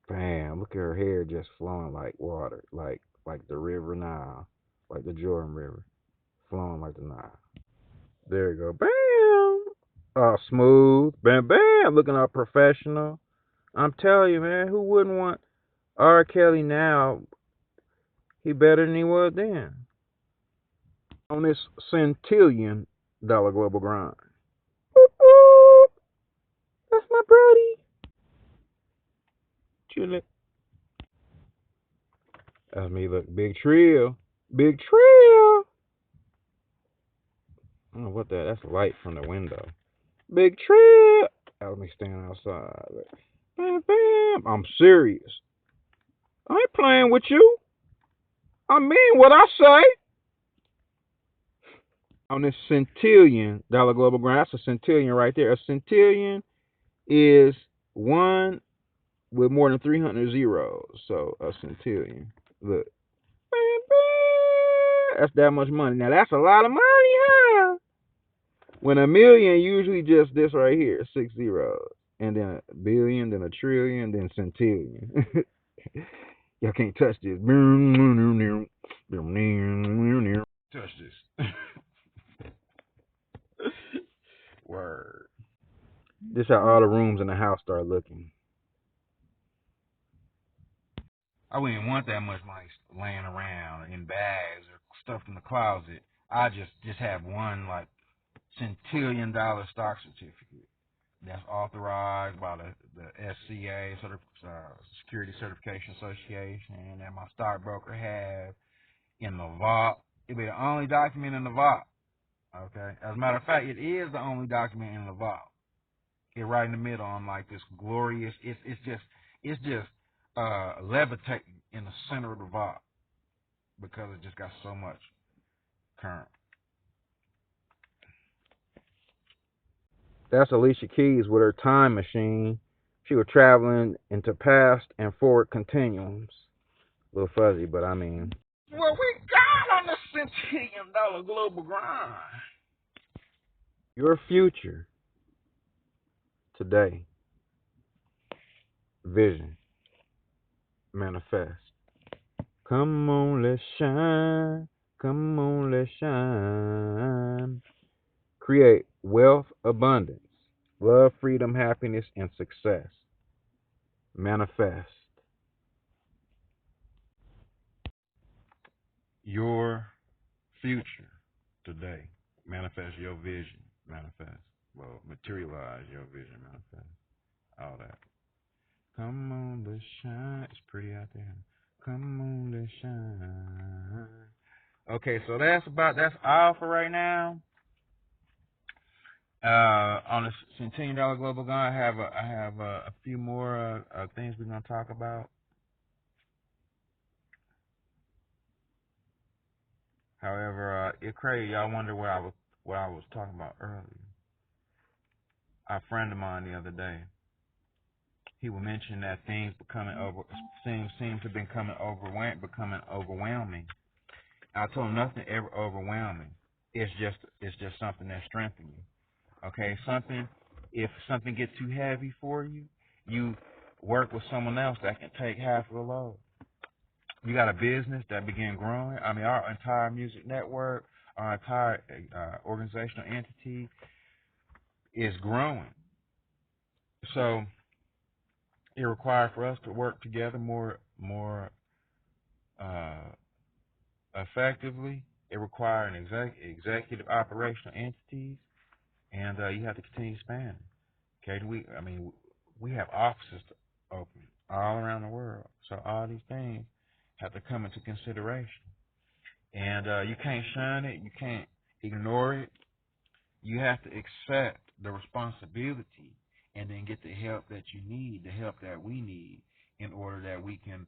Bam! Look at her hair just flowing like water, like the river Nile, like the Jordan River, flowing like the Nile. There you go. Bam! Smooth. Bam, bam! Looking all professional. I'm telling you, man, who wouldn't want R. Kelly now? He better than he was then. On this Centillion global grind. Boop, boop. That's my brody. Chillin'. That's me. Look, big trill. Big trill. I don't know what that. That's light from the window. Big trill. Let me stand outside. Bam, bam. I'm serious. I ain't playing with you. I mean what I say. On this Centillion global grind. That's a centillion right there. A centillion is one with more than 300 zeros. So a centillion. Look. That's that much money. Now that's a lot of money, huh? When a million usually just this right here, 6 zeros. And then a billion, then a trillion, then centillion. Y'all can't touch this. Touch this. Word. This is how all the rooms in the house start looking. I wouldn't want that much money laying around in bags or stuffed in the closet. I just have one like $10 stock certificate. that's authorized by the SCA, Security Certification Association, and that my stockbroker have in the vault. It'll be the only document in the vault. Okay. As a matter of fact, it is the only document in the vault. It right in the middle on like this glorious. It's just levitating in the center of the vault because it just got so much current. That's Alicia Keys with her time machine. She was traveling into past and forward continuums. A little fuzzy, but I mean. Well, we got on the $Centillion global grind. Your future today. Vision. Manifest. Come on, let's shine. Come on, let's shine. Create wealth, abundance, love, freedom, happiness, and success. Manifest. Your future today. Manifest your vision. Manifest. Well, materialize your vision. Manifest. All that. Come on, let's shine. It's pretty out there. Come on, let's shine. Okay, so that's all for right now. On the $Centillion global gun, I have a few more things we're gonna talk about. However, it's crazy. Y'all wonder what I was talking about earlier. A friend of mine the other day, he was mentioning that things seem to be becoming overwhelming. I told him nothing ever overwhelming. It's just something that strengthens you. Okay, if something gets too heavy for you, you work with someone else that can take half of the load. You got a business that began growing. I mean, our entire music network, our entire organizational entity is growing. So it requires for us to work together more effectively. It requires an executive operational entities, and you have to continue expanding. Okay, we have offices to open all around the world, so all these things have to come into consideration. And you can't shun it, you can't ignore it. You have to accept the responsibility and then get the help that you need, the help that we need, in order that we can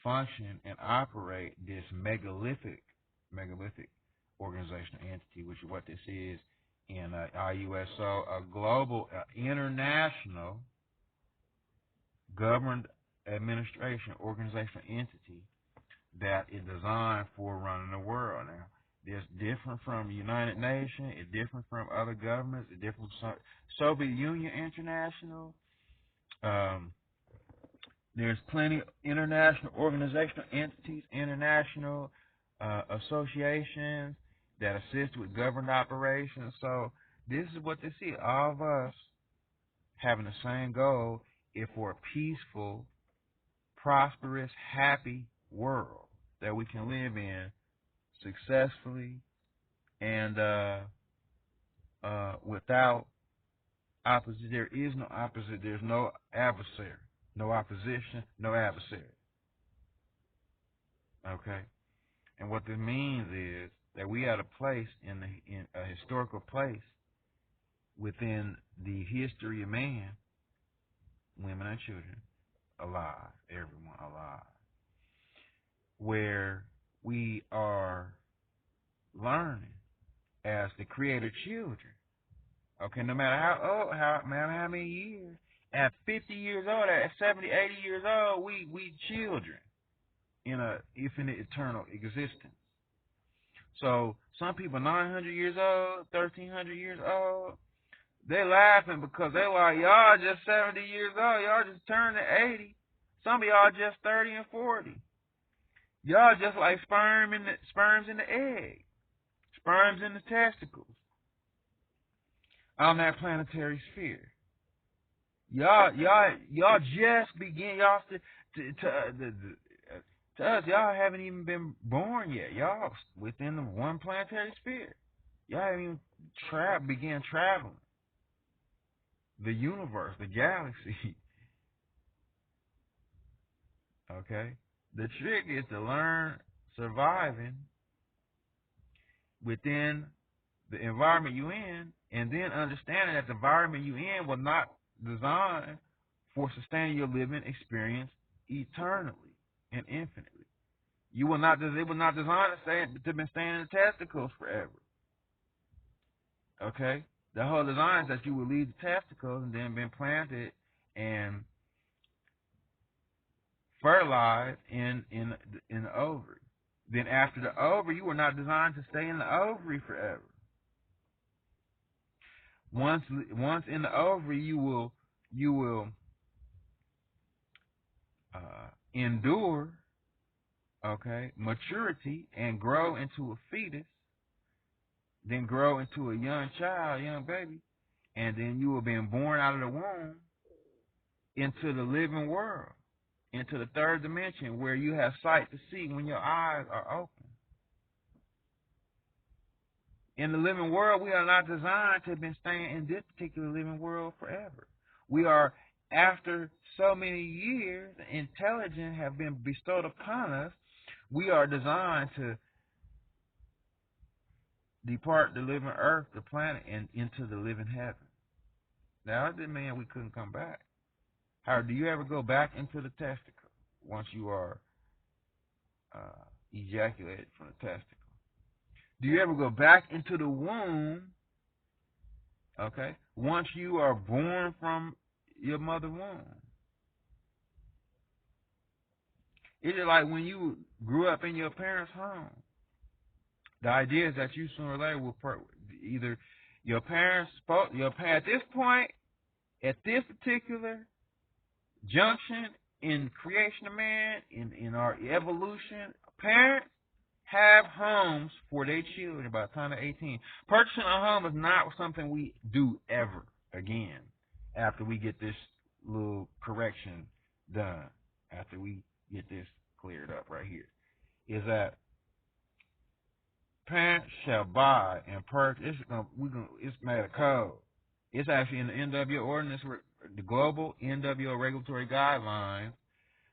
function and operate this megalithic organizational entity, which is what this is in IUSO, a global, international government administration organizational entity that is designed for running the world. Now, it's different from United Nations. It's different from other governments. It's different from Soviet Union International. There's plenty of international organizational entities, international associations that assist with government operations. So this is what they see. All of us having the same goal is for a peaceful, prosperous, happy world that we can live in successfully and without opposite. There is no opposite. There's no adversary. No opposition, no adversary. Okay? And what this means is that we are at a place in a historical place within the history of man, women and children, alive, everyone alive, where we are learning as the creator children. Okay, no matter how many years, at 50 years old, at 70, 80 years old, we children in a infinite eternal existence. So some people 900 years old, 1300 years old, they laughing because they like, y'all just 70 years old, y'all just turned to 80. Some of y'all just 30 and 40. Y'all just like sperms in the egg, sperms in the testicles on that planetary sphere. Y'all just begin. Y'all to us, y'all haven't even been born yet. Y'all within the one planetary sphere. Y'all haven't even began traveling. the universe, the galaxy. Okay? The trick is to learn surviving within the environment you in, and then understanding that the environment you in was not designed for sustaining your living experience eternally and infinitely. It was not designed to be staying in the testicles forever. Okay? The whole design is that you would leave the testicles and then been planted and fertilized in the ovary. Then after the ovary, you were not designed to stay in the ovary forever. Once in the ovary, you will endure, okay, maturity and grow into a fetus, then grow into a young child, young baby, and then you will be born out of the womb into the living world, into the third dimension where you have sight to see when your eyes are open. In the living world, we are not designed to have been staying in this particular living world forever. We are, after so many years, intelligence have been bestowed upon us. We are designed to depart the living earth, the planet, and into the living heaven. Now, that didn't mean we couldn't come back. However, do you ever go back into the testicle once you are ejaculated from the testicle? Do you ever go back into the womb, okay, once you are born from your mother's womb? Is it like when you grew up in your parents' home? The idea is that you sooner or later will either your parents, at this point, at this particular junction in creation of man, in our evolution, parents have homes for their children by the time they're 18. Purchasing a home is not something we do ever again after we get this little correction done, after we get this cleared up right here, is that parents shall buy and purchase. It's made a code. It's actually in the NWO ordinance, the global NWO regulatory guidelines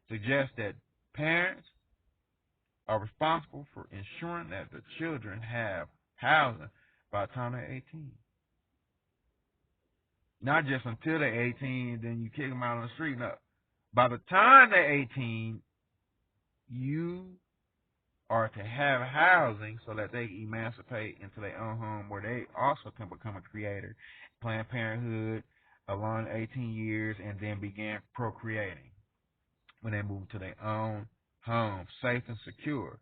suggest that parents are responsible for ensuring that the children have housing by the time they're 18. Not just until they're 18, then you kick them out on the street. No. By the time they're 18, you are to have housing so that they emancipate into their own home where they also can become a creator, Planned Parenthood along 18 years, and then begin procreating when they move to their own home, safe and secure.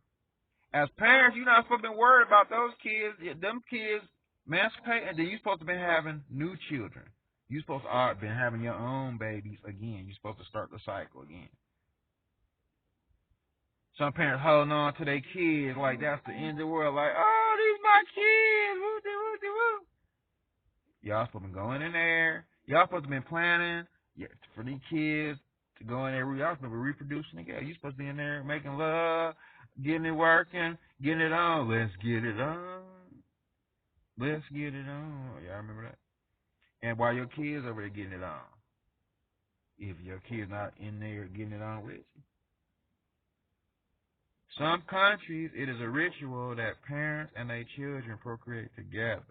As parents, you're not supposed to be worried about those kids, them kids emancipate, and then you're supposed to be having new children. You're supposed to have been having your own babies again. You're supposed to start the cycle again. Some parents holding on to their kids like that's the end of the world. Like, oh, these my kids. Woo-de-woo-de-woo. Y'all supposed to be going in there. Y'all supposed to be planning for these kids to go in there. Y'all supposed to be reproducing together. You're supposed to be in there making love, getting it working, getting it on. Let's get it on. Let's get it on. Y'all remember that? And while your kids over there getting it on, if your kid's not in there getting it on with you. Some countries, it is a ritual that parents and their children procreate together,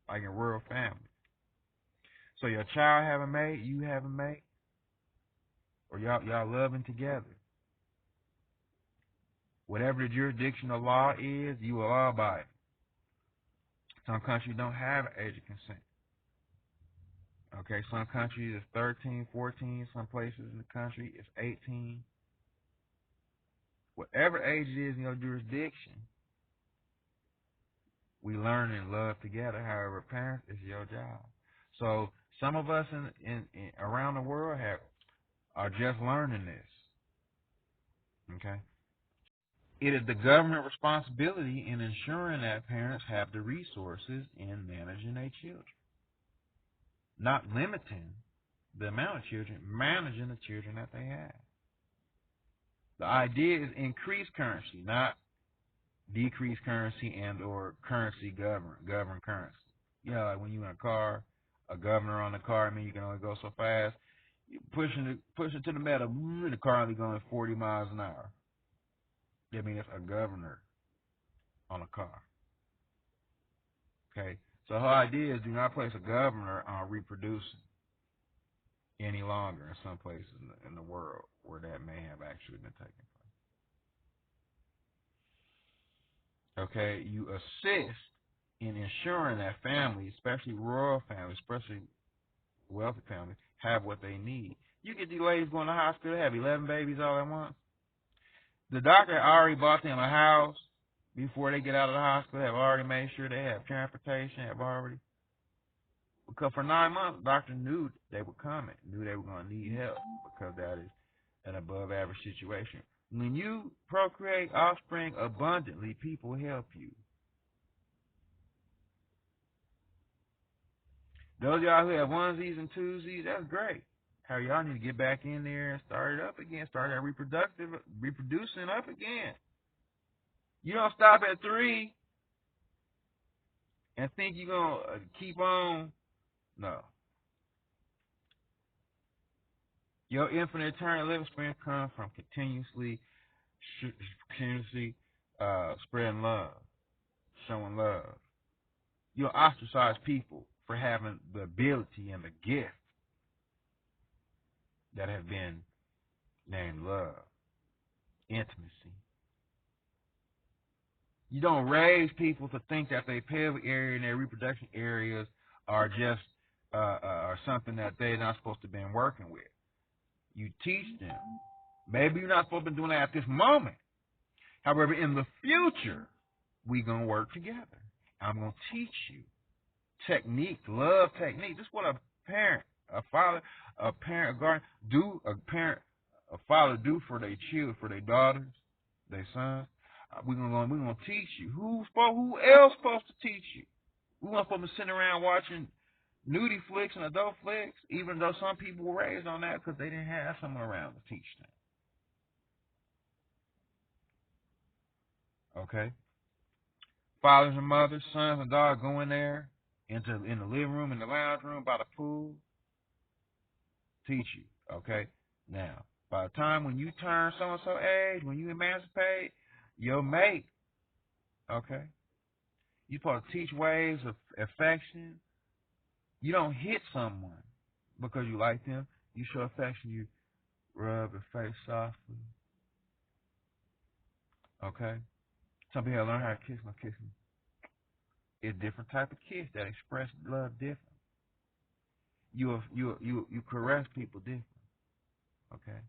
like in rural families. So your child have a mate, you have a mate, or y'all loving together. Whatever the jurisdictional law is, you will all by it. Some countries don't have an age of consent. Okay, some countries it's 13, 14. Some places in the country it's 18. Whatever age it is in your jurisdiction, we learn and love together. However, parents, it's your job. So some of us in around the world are just learning this. Okay? It is the government responsibility in ensuring that parents have the resources in managing their children. Not limiting the amount of children, managing the children that they have. The idea is increase currency, not decrease currency and or currency govern currency. You know, like when you're in a car, a governor on the car. I mean, you can only go so fast. You pushing it to the metal, the car only going 40 miles an hour. That means a governor on a car. Okay, so her idea is do not place a governor on reproducing any longer in some places in the world where that may have actually been taking place. Okay, you assist in ensuring that families, especially rural families, especially wealthy families, have what they need. You get these ladies going to the hospital, have 11 babies all at once. The doctor already bought them a house before they get out of the hospital, have already made sure they have transportation, have already. Because for 9 months, the doctor knew they were coming, knew they were going to need help because that is an above average situation. When you procreate offspring abundantly, people help you. Those of y'all who have onesies and twosies, that's great. How y'all need to get back in there and start it up again, start that reproducing up again. You don't stop at 3 and think you're going to keep on. No. Your infinite eternal living span comes from continuously spreading love, showing love. You'll ostracize people for having the ability and the gift that have been named love, intimacy. You don't raise people to think that their pelvic area and their reproduction areas are just are something that they're not supposed to have been working with. You teach them. Maybe you're not supposed to be doing that at this moment. However, in the future, we're going to work together. I'm going to teach you technique, love technique. This is what a parent, a father, a parent, a guardian a father do for their children, for their daughters, their sons. We're gonna teach you. Who else supposed to teach you? We're not supposed to sit around watching nudie flicks and adult flicks, even though some people were raised on that because they didn't have someone around to teach them. Okay? Fathers and mothers, sons and daughters go in there, in the living room, in the lounge room, by the pool, teach you. Okay? Now, by the time when you turn so-and-so age, when you emancipate, your mate, okay, you're supposed to teach ways of affection. You don't hit someone because you like them. You show affection. You rub their face softly. Okay? Some people learn how to kiss. No kissing. It's a different type of kiss that express love different. You caress people different. Okay?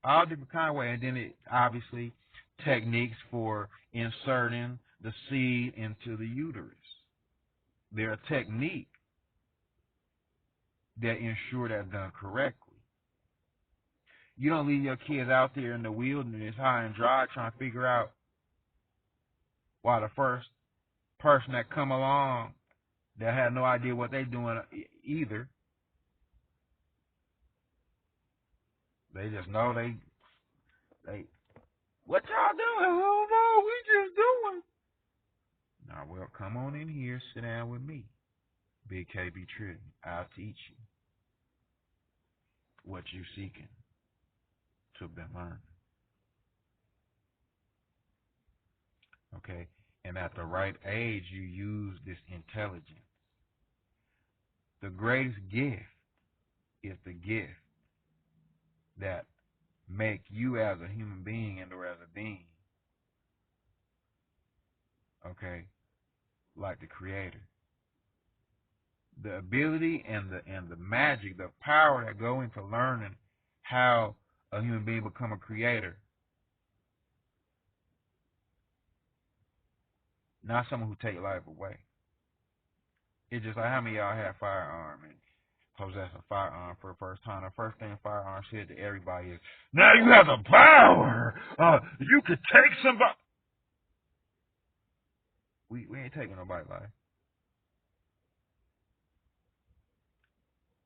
All different kind of ways. And then it obviously techniques for inserting the seed into the uterus. They're a technique that ensure that's done correctly. You don't leave your kids out there in the wilderness high and dry trying to figure out why the first person that come along that had no idea what they're doing either. They just know they what y'all doing? I don't know. We just doing. Now, well, come on in here, sit down with me. Big KB Trillion. I'll teach you what you're seeking to be learned. Okay? And at the right age, you use this intelligence. The greatest gift is the gift that make you as a human being and or as a being, okay, like the Creator. The ability and the magic, the power that go into learning how a human being become a creator. Not someone who take life away. It's just like how many of y'all have firearm and possess a firearm for the first time. The first thing a firearm said to everybody is, now you have the power. You could take somebody. We ain't taking nobody's life.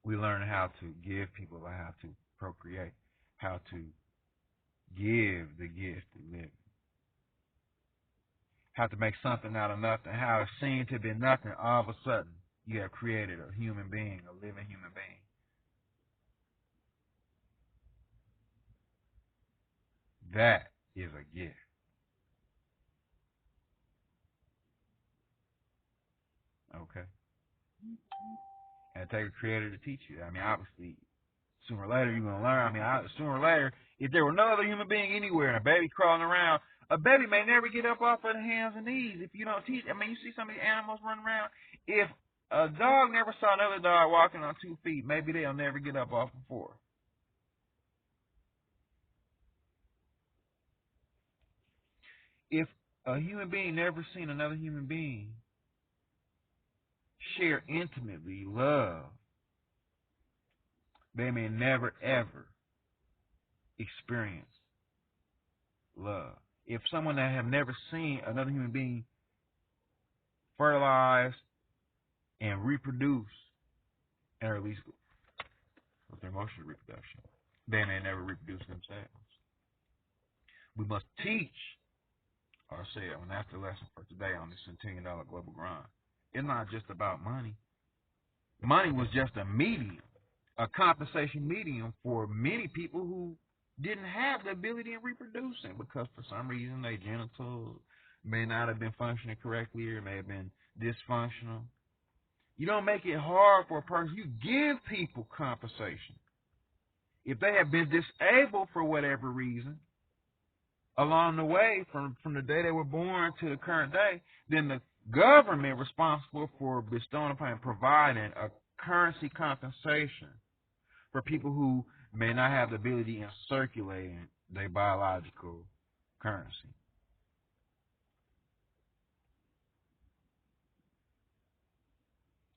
We learn how to give people life, how to procreate, how to give the gift of living. How to make something out of nothing, how it seemed to be nothing all of a sudden you have created a human being, a living human being. That is a gift. Okay? And it takes a creator to teach you. I mean, obviously, sooner or later you're going to learn. I mean, sooner or later, if there were no other human being anywhere and a baby crawling around, a baby may never get up off of the hands and knees if you don't teach. I mean, you see some of these animals running around. If a dog never saw another dog walking on 2 feet, maybe they'll never get up off of 4. If a human being never seen another human being share intimately love, they may never ever experience love. If someone that have never seen another human being fertilize and reproduce, or at least with their emotional reproduction, they may never reproduce themselves. We must teach ourselves, and that's the lesson for today on the Centillion Global Grind. It's not just about money. Money was just a medium, a compensation medium for many people who didn't have the ability in reproducing because for some reason their genitals may not have been functioning correctly or may have been dysfunctional. You don't make it hard for a person. You give people compensation. If they have been disabled for whatever reason along the way from the day they were born to the current day, then the government responsible for bestowing upon and providing a currency compensation for people who may not have the ability in circulating their biological currency.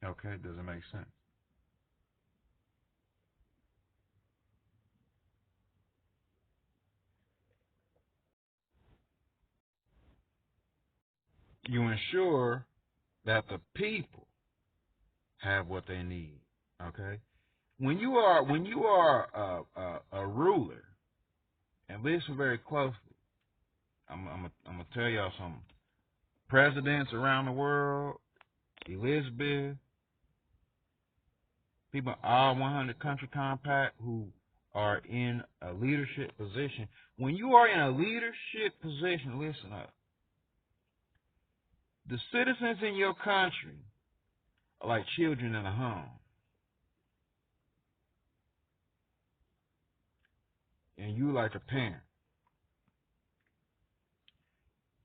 Okay, does it make sense? You ensure that the people have what they need. Okay, when you are a ruler, and listen very closely, I'm gonna tell y'all something. Presidents around the world, Elizabeth, people all 100 country compact who are in a leadership position. When you are in a leadership position, listen up. The citizens in your country are like children in a home. And you like a parent.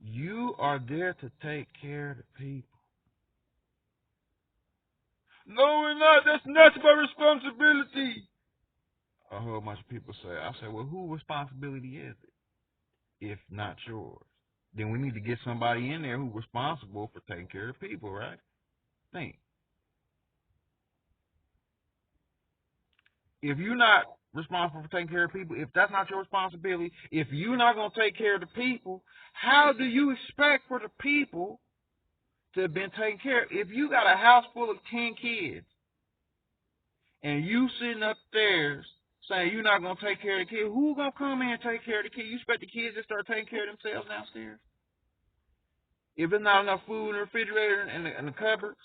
You are there to take care of the people. No, we're not. That's not my responsibility. A whole bunch of people say. I say, well, whose responsibility is it, if not yours? Then we need to get somebody in there who's responsible for taking care of people, right? Think. If you're not responsible for taking care of people, if that's not your responsibility, if you're not going to take care of the people, how do you expect for the people to have been taken care of? If you got a house full of 10 kids and you sitting upstairs saying you're not going to take care of the kids, who's going to come in and take care of the kids? You expect the kids to start taking care of themselves downstairs? If there's not enough food in the refrigerator and the cupboards,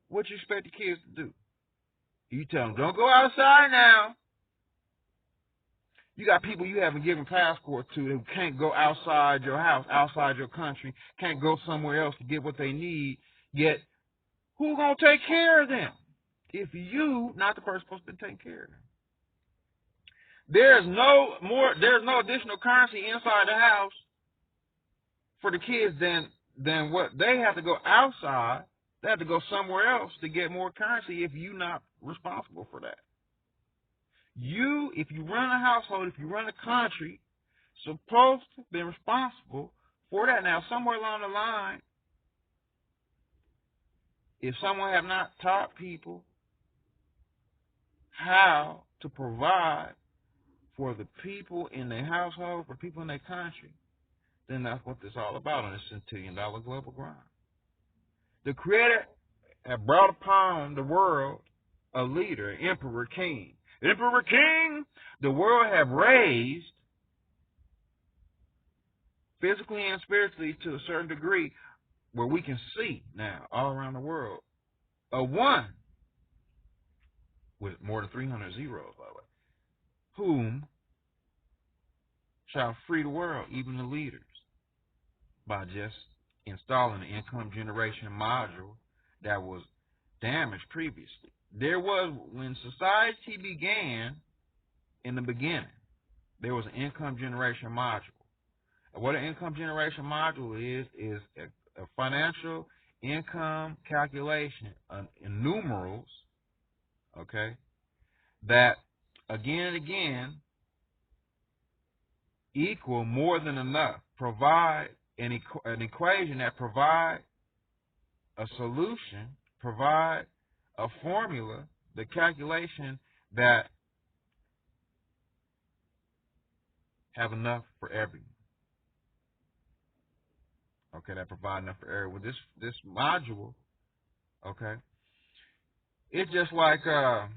what you expect the kids to do? You tell them, don't go outside now. You got people you haven't given passport to who can't go outside your house, outside your country, can't go somewhere else to get what they need, yet who's going to take care of them if you not the person supposed to be taking care of them? There's no additional currency inside the house for the kids than what they have to go outside. They have to go somewhere else to get more currency if you're not responsible for that. If you run a household, if you run a country, supposed to be responsible for that. Now, somewhere along the line, if someone have not taught people how to provide for the people in their household, for people in their country, then that's what this is all about on this $10 Centillion Global Grind. The Creator had brought upon the world a leader, an emperor king. Emperor king, the world have raised physically and spiritually to a certain degree where we can see now all around the world A 1 with more than 300 zeros, by the way. Whom shall free the world, even the leaders, by just installing the income generation module that was damaged previously. There was, when society began, in the beginning, there was an income generation module. And what an income generation module is a financial income calculation in numerals, okay, that again and again equal more than enough, provide an equation that provide a solution, provide a formula, the calculation that have enough for everyone. Okay, that provide enough for everyone. This module, okay, it's just like a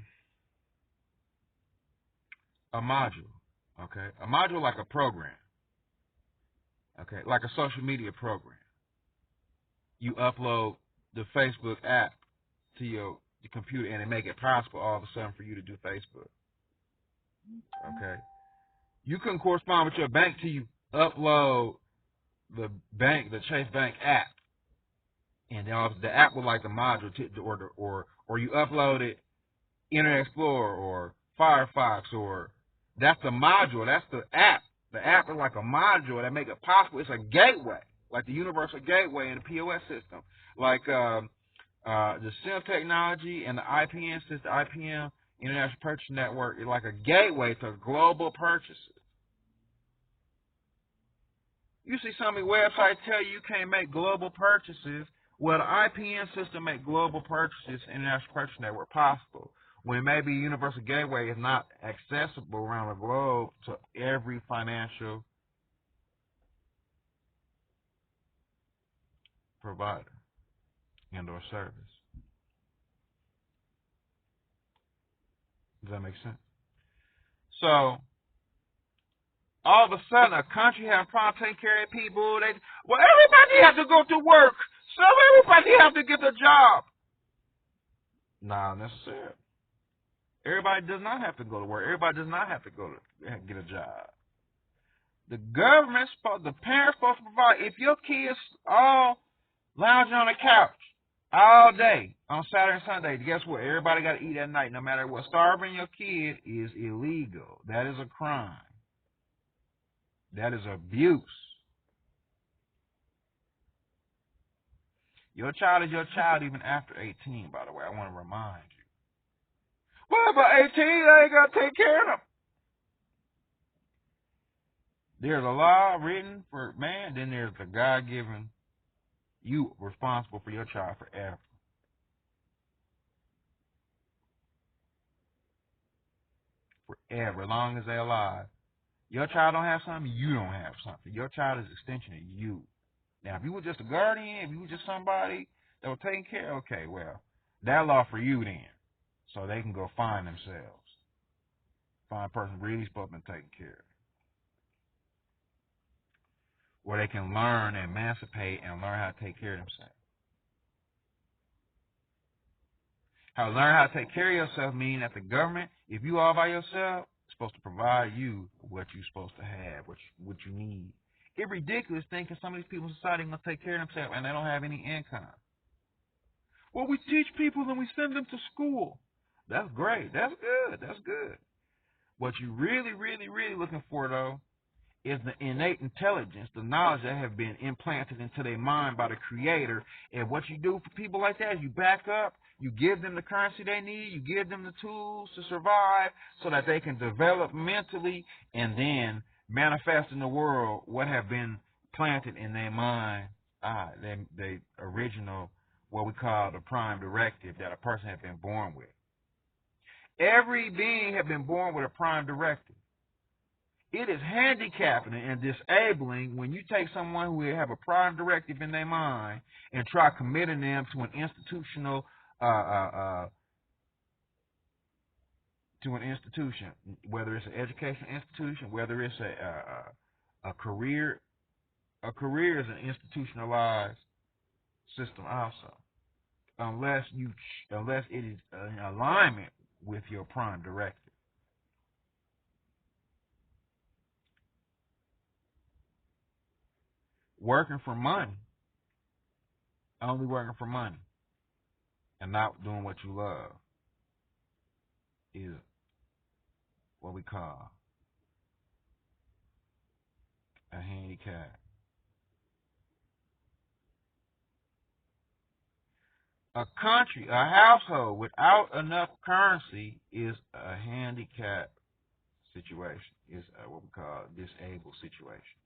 module, okay, a module like a program, okay, like a social media program. You upload the Facebook app to your computer and it make it possible all of a sudden for you to do Facebook. Okay, you couldn't correspond with your bank till you upload the Chase Bank app, and the app was like the module or you uploaded Internet Explorer or Firefox, or that's the module, that's the app. The app is like a module that make it possible. It's a gateway, like the universal gateway in the POS system, like the SIM technology and the IPN system, the IPM International Purchase Network is like a gateway to global purchases. You see some of the websites tell you can't make global purchases. Well, the IPN system make global purchases, International Purchase Network, possible, when maybe Universal Gateway is not accessible around the globe to every financial provider and or service. Does that make sense? So, all of a sudden, a country has problems taking care of people. Everybody has to go to work, so everybody has to get a job. Not necessarily. Everybody does not have to go to work. Everybody does not have to go to get a job. The government's the parents supposed to provide. If your kids all lounging on the couch all day on Saturday and Sunday, guess what? Everybody got to eat at night, no matter what. Starving your kid is illegal. That is a crime. That is abuse. Your child is your child even after 18, by the way. I want to remind you. Well, by 18, I ain't got to take care of them. There's a law written for man, then there's the God-given you responsible for your child forever. Forever, as long as they're alive. Your child don't have something, you don't have something. Your child is an extension of you. Now, if you were just a guardian, if you were just somebody that was taking care, okay, well, that law for you then. So they can go find themselves. Find a person really supposed to be taking care of. Where they can learn and emancipate and learn how to take care of themselves. How to learn how to take care of yourself means that the government, if you all by yourself, is supposed to provide you what you're supposed to have, what you need. It's ridiculous thinking some of these people in society are going to take care of themselves and they don't have any income. Well, we teach people and we send them to school. That's great. That's good. That's good. What you really, really, really looking for, though, is the innate intelligence, the knowledge that have been implanted into their mind by the Creator. And what you do for people like that is you back up, you give them the currency they need, you give them the tools to survive so that they can develop mentally and then manifest in the world what have been planted in their mind, the original, what we call the prime directive that a person has been born with. Every being has been born with a prime directive. It is handicapping and disabling when you take someone who have a prime directive in their mind and try committing them to an institution, whether it's an educational institution, whether it's a career. A career is an institutionalized system also. unless it is in alignment with your prime directive. Working for money, only working for money, and not doing what you love is what we call a handicap. A country, a household without enough currency is a handicap situation. Is what we call a disabled situation.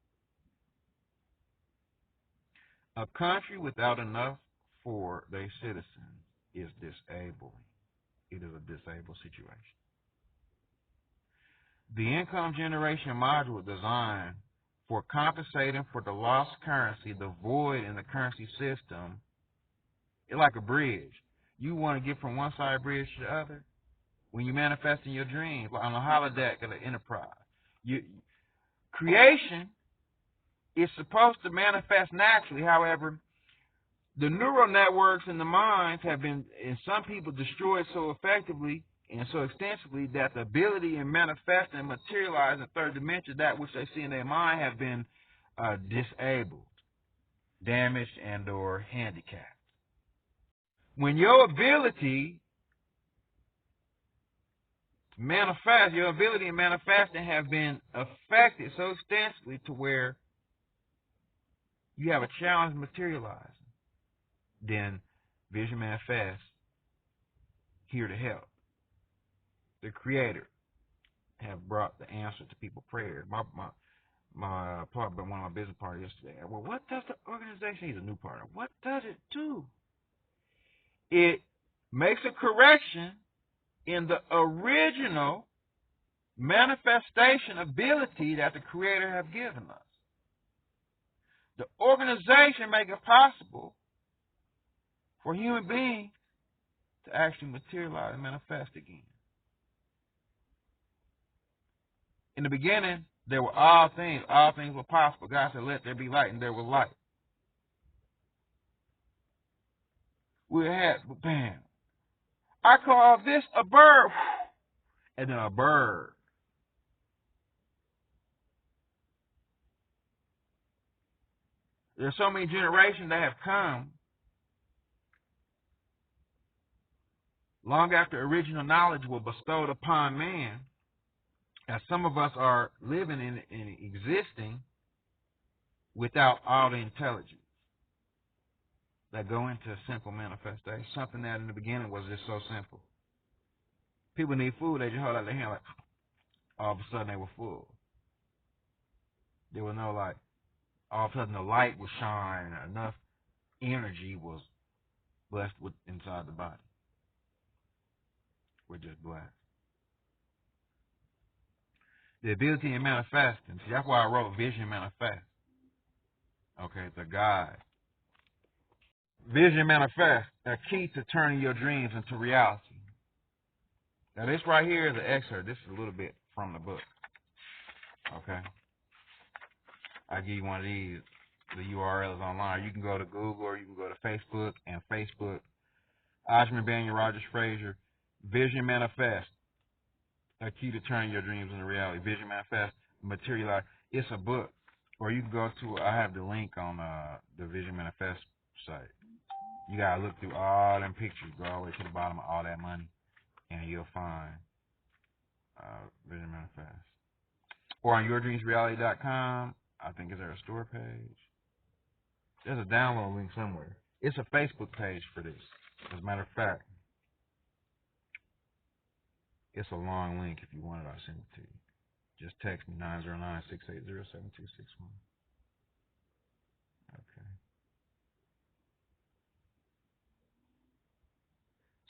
A country without enough for their citizens is disabled. It is a disabled situation. The income generation module is designed for compensating for the lost currency, the void in the currency system. It's like a bridge. You want to get from one side of the bridge to the other. When you manifest in your dreams, like on the holodeck of the enterprise, creation is supposed to manifest naturally. However, the neural networks in the minds have been, in some people, destroyed so effectively and so extensively that the ability to manifest and materialize in the third dimension, that which they see in their mind, have been disabled, damaged, and or handicapped. When your ability to manifest, your ability in manifesting have been affected so extensively to where you have a challenge materializing, then Vision Manifest here to help. The Creator have brought the answer to people's prayers. One of my business partners yesterday. Well, what does the organization? He's a new partner. What does it do? It makes a correction in the original manifestation ability that the Creator have given us. The organization makes it possible for human beings to actually materialize and manifest again. In the beginning, there were all things were possible. God said, let there be light, and there was light. We had, bam, I call this a bird, and then a bird. There's so many generations that have come long after original knowledge was bestowed upon man, as some of us are living and existing without all the intelligence that go into simple manifestation. Something that in the beginning was just so simple. People need food, they just hold out their hand like, all of a sudden they were full. There was no light. All of a sudden the light would shine, enough energy was blessed with inside the body. We're just blessed. The ability to manifest, and see, that's why I wrote Vision Manifest. Okay, it's a guide. Vision Manifest, a key to turning your dreams into reality. Now this right here is an excerpt. This is a little bit from the book. Okay. I give you one of these. The URL is online. You can go to Google or you can go to Facebook, and Facebook, Osmond Banyan, Rogers Frazier, Vision Manifest, a key to turning your dreams into reality. Vision Manifest, Materialize. It's a book. Or you can go to, I have the link on the Vision Manifest site. You got to look through all them pictures, go all the way to the bottom of all that money, and you'll find Vision Manifest. Or on yourdreamsreality.com, I think is there a store page? There's a download link somewhere. It's a Facebook page for this. As a matter of fact, it's a long link. If you want it, I'll send it to you. Just text me 909-680-7261. Okay.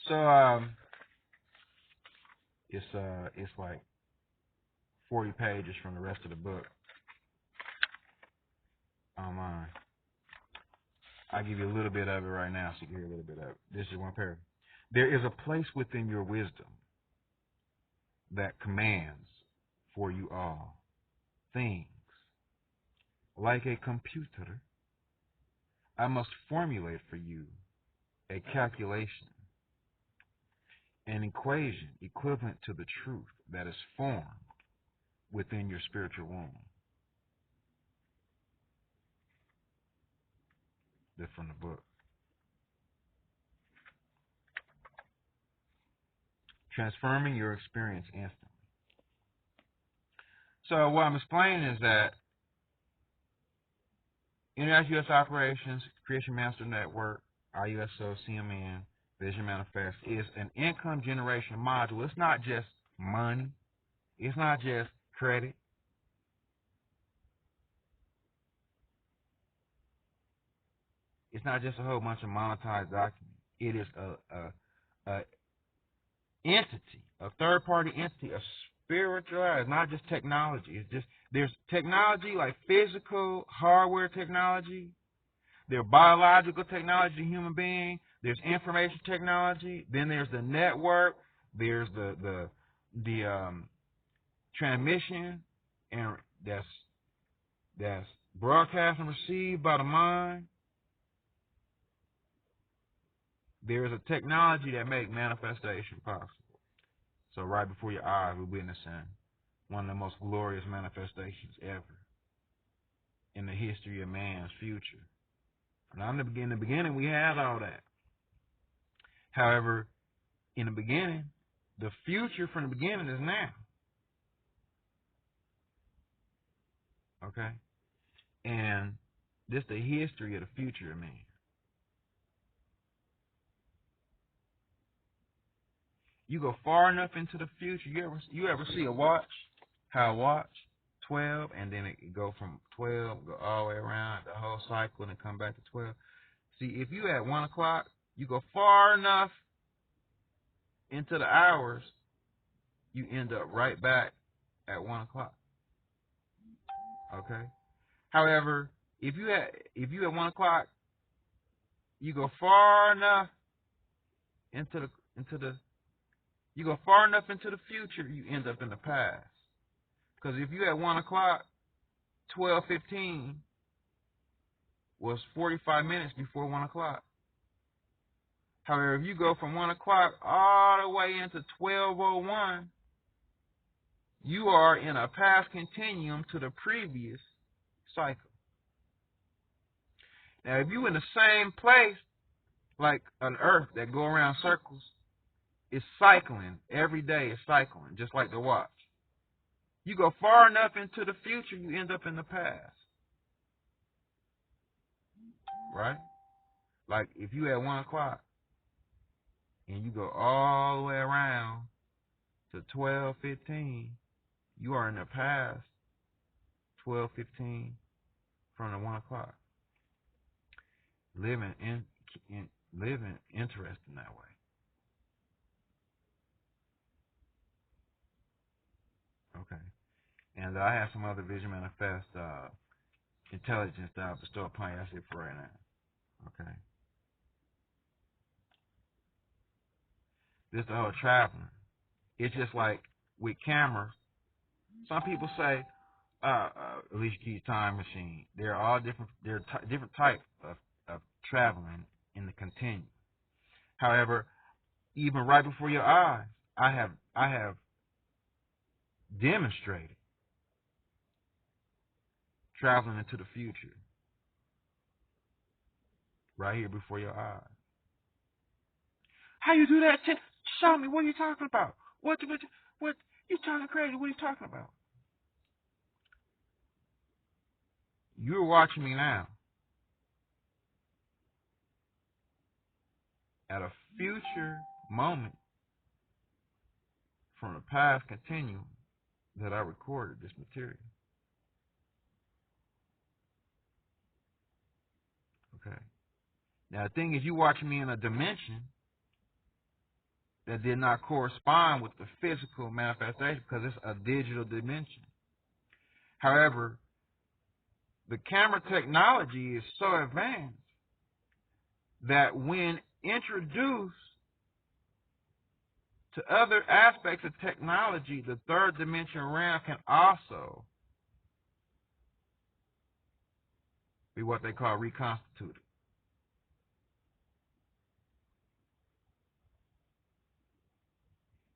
So it's like 40 pages from the rest of the book online. I'll give you a little bit of it right now so you can hear a little bit of it. This is one paragraph. There is a place within your wisdom that commands for you all things. Like a computer, I must formulate for you a calculation, an equation equivalent to the truth that is formed within your spiritual womb. That's from the book. Transforming your experience instantly. So what I'm explaining is that International U.S. Operations, Creation Master Network, IUSO, CMN, Vision Manifest is an income generation module. It's not just money. It's not just credit. It's not just a whole bunch of monetized documents. It is a entity, a third-party entity, a spiritualized, not just technology. It's just there's technology like physical hardware technology. There's biological technology, the human being. There's information technology. Then there's the network. There's the transmission, and that's broadcast and received by the mind. There is a technology that makes manifestation possible. So right before your eyes, we're witnessing one of the most glorious manifestations ever in the history of man's future. Now, in the beginning, we had all that. However, in the beginning, the future from the beginning is now. Okay? And this is the history of the future of man. You go far enough into the future, you ever see a watch? How a watch? 12, and then it go from 12, go all the way around the whole cycle, and then come back to 12. See, if you at 1 o'clock, you go far enough into the hours, you end up right back at 1 o'clock. Okay. However, if you at 1 o'clock, you go far enough you go far enough into the future, you end up in the past. Because if you at 1 o'clock, 12:15 was 45 minutes before 1 o'clock. However, if you go from 1 o'clock all the way into 12:01, you are in a past continuum to the previous cycle. Now, if you in the same place, like an earth that go around circles, it's cycling. Every day it's cycling, just like the watch. You go far enough into the future, you end up in the past. Right? Like if you at 1 o'clock and you go all the way around to 12:15, you are in the past 12:15 from the 1 o'clock. Living interesting that way. Okay. And I have some other Vision Manifest intelligence that I'll bestow upon you. That's it for right now. Okay. This is the whole traveling. It's just like with cameras. Some people say, Alicia Keys' time machine. They're all different. They're different types of traveling in the continuum. However, even right before your eyes, I have demonstrated traveling into the future right here before your eyes. How you do that? Show me. What are you talking about? What you talking crazy? What are you talking about? You're watching me now at a future moment from the past continuum that I recorded this material. Okay. Now the thing is, you watching me in a dimension that did not correspond with the physical manifestation because it's a digital dimension. However, the camera technology is so advanced that when introduced to other aspects of technology, the third dimension realm can also be what they call reconstituted.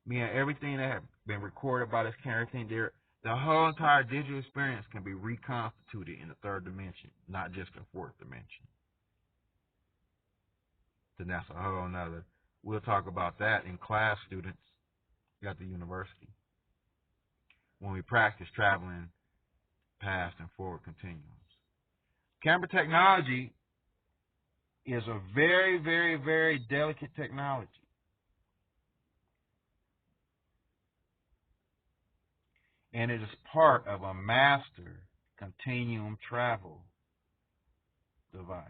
Meaning everything that has been recorded by this camera, the whole entire digital experience can be reconstituted in the third dimension, not just the fourth dimension. Then that's a whole nother. We'll talk about that in class, students, at the university, when we practice traveling past and forward continuums. Camera technology is a very, very, very delicate technology. And it is part of a master continuum travel device.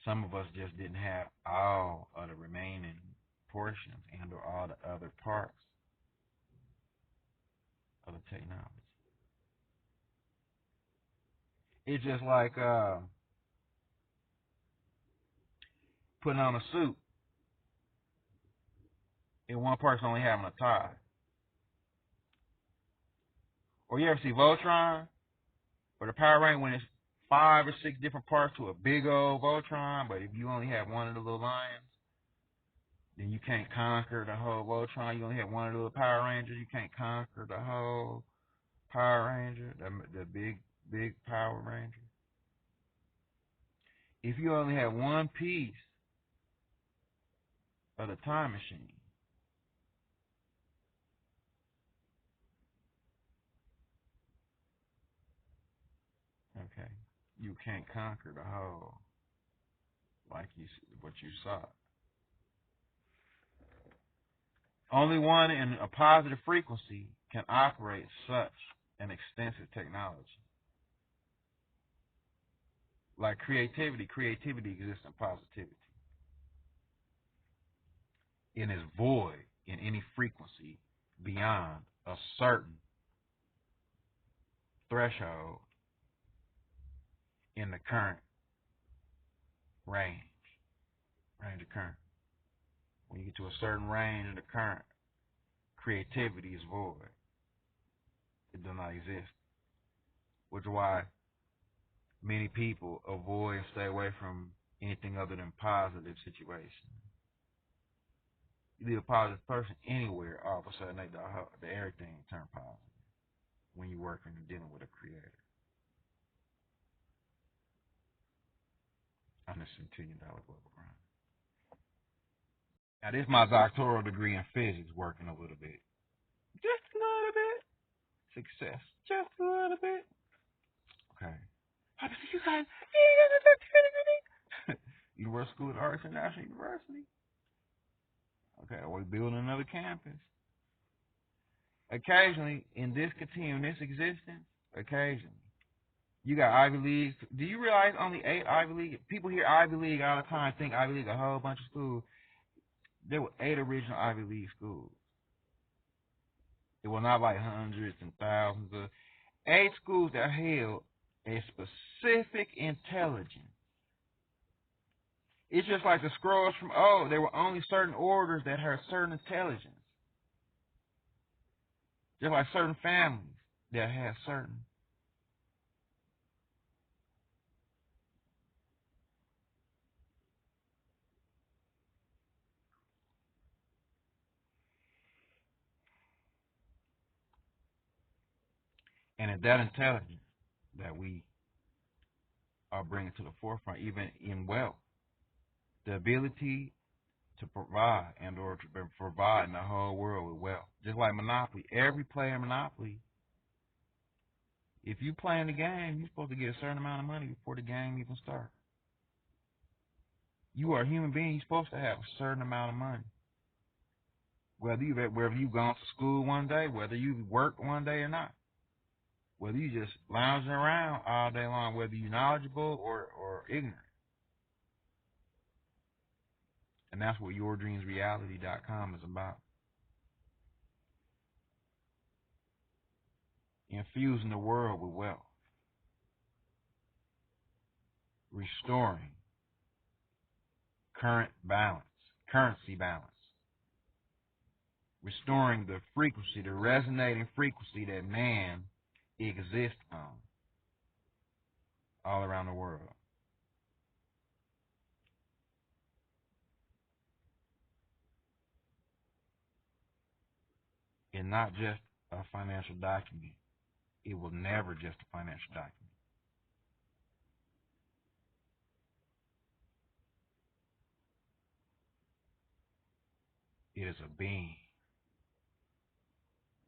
Some of us just didn't have all of the remaining portions and or all the other parts of the technology. It's just like putting on a suit and one person only having a tie. Or you ever see Voltron? Or the Power Ranger when it's 5 or 6 different parts to a big old Voltron, but if you only have one of the little lions, then you can't conquer the whole Voltron. You only have one of the little Power Rangers, you can't conquer the whole Power Ranger, the big Power Ranger. If you only have one piece of the time machine, okay, you can't conquer the whole like what you saw. Only one in a positive frequency can operate such an extensive technology. Like creativity exists in positivity. It is void in any frequency beyond a certain threshold in the current range of current. When you get to a certain range in the current, creativity is void. It does not exist. Which is why many people avoid and stay away from anything other than positive situations. You leave a positive person anywhere, all of a sudden the everything turn positive when you're working and dealing with a creator. On the Centillion global grind. Now, this is my doctoral degree in physics, working a little bit. Just a little bit. Success. Just a little bit. Okay. How to see you guys? Universal School of Arts International University. Okay, we're building another campus. Occasionally, in this continuum, this existence, occasionally, you got Ivy Leagues. Do you realize only 8 Ivy League? People hear Ivy League all the time, think Ivy League a whole bunch of schools. There were 8 original Ivy League schools. It was not like hundreds and thousands of 8 schools that held a specific intelligence. It's just like the scrolls from old. There were only certain orders that had certain intelligence. Just like certain families that had certain. And it's that intelligence that we are bringing to the forefront, even in wealth. The ability to provide and or to provide in the whole world with wealth. Just like Monopoly. Every player in Monopoly, if you play in the game, you're supposed to get a certain amount of money before the game even starts. You are a human being, you're supposed to have a certain amount of money. Whether you've gone to school one day, whether you worked one day or not. Whether you just lounging around all day long, whether you're knowledgeable or ignorant. And that's what yourdreamsreality.com is about. Infusing the world with wealth. Restoring currency balance. Restoring the frequency, the resonating frequency that man exists on all around the world. and not just a financial document. It will never just a financial document. It is a being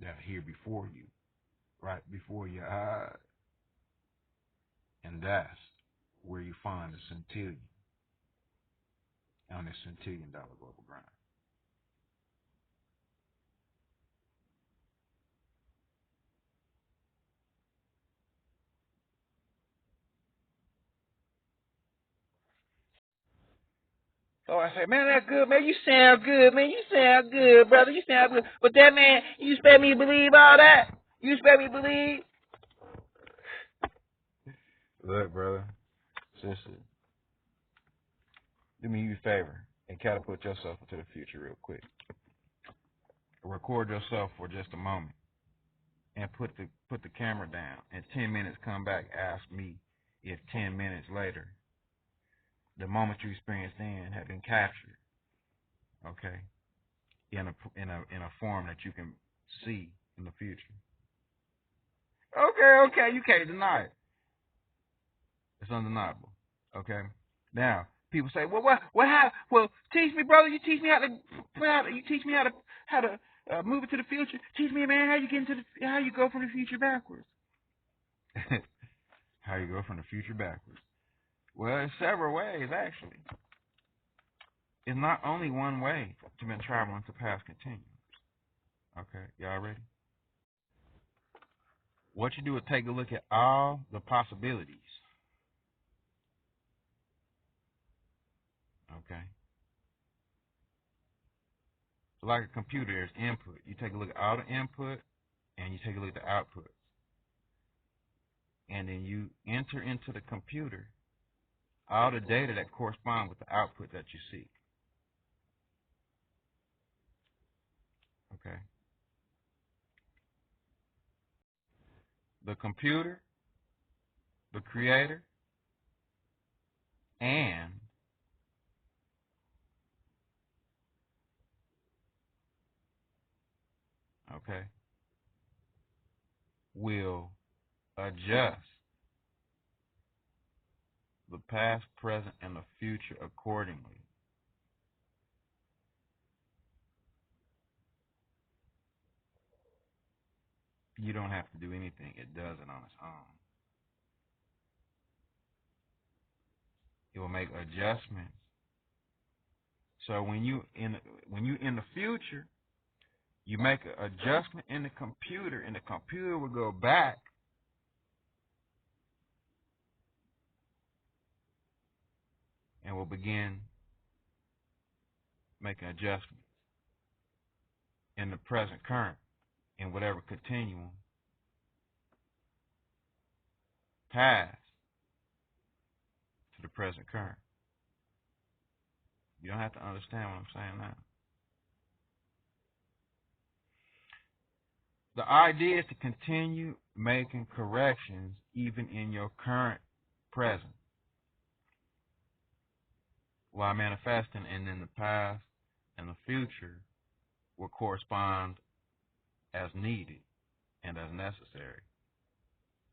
that's here before you, right before your eyes. And that's where you find the centillion on this $1 global grind. So I say, man, that's good, man. You sound good, man. You sound good, brother. You sound good. But that man, you expect me to believe all that? You expect me to believe? Look, brother, sister, do me you a favor and catapult yourself into the future real quick. Record yourself for just a moment and put the camera down. In 10 minutes, come back, ask me if 10 minutes later, the moment you experienced then had been captured, okay, in a form that you can see in the future. Okay, you can't deny it. It's undeniable. Okay. Now, people say, well, what happened? Well, teach me, brother. You teach me you teach me how to move it to the future. Teach me, man, how you go from the future backwards. How you go from the future backwards? Well, there's several ways actually. It's not only one way to been traveling to past continuums. Okay, y'all ready? What you do is take a look at all the possibilities. Okay. So like a computer, there's input. You take a look at all the input and you take a look at the output. And then you enter into the computer all the data that correspond with the output that you seek. Okay. The computer, the creator, and okay, will adjust the past, present, and the future accordingly. You don't have to do anything. It does it on its own. It will make adjustments. So when you in the future, you make an adjustment in the computer, and the computer will go back and will begin making adjustments in the present current in whatever continuum past to the present current. You don't have to understand what I'm saying now. The idea is to continue making corrections even in your current present while manifesting, and in the past and the future will correspond as needed and as necessary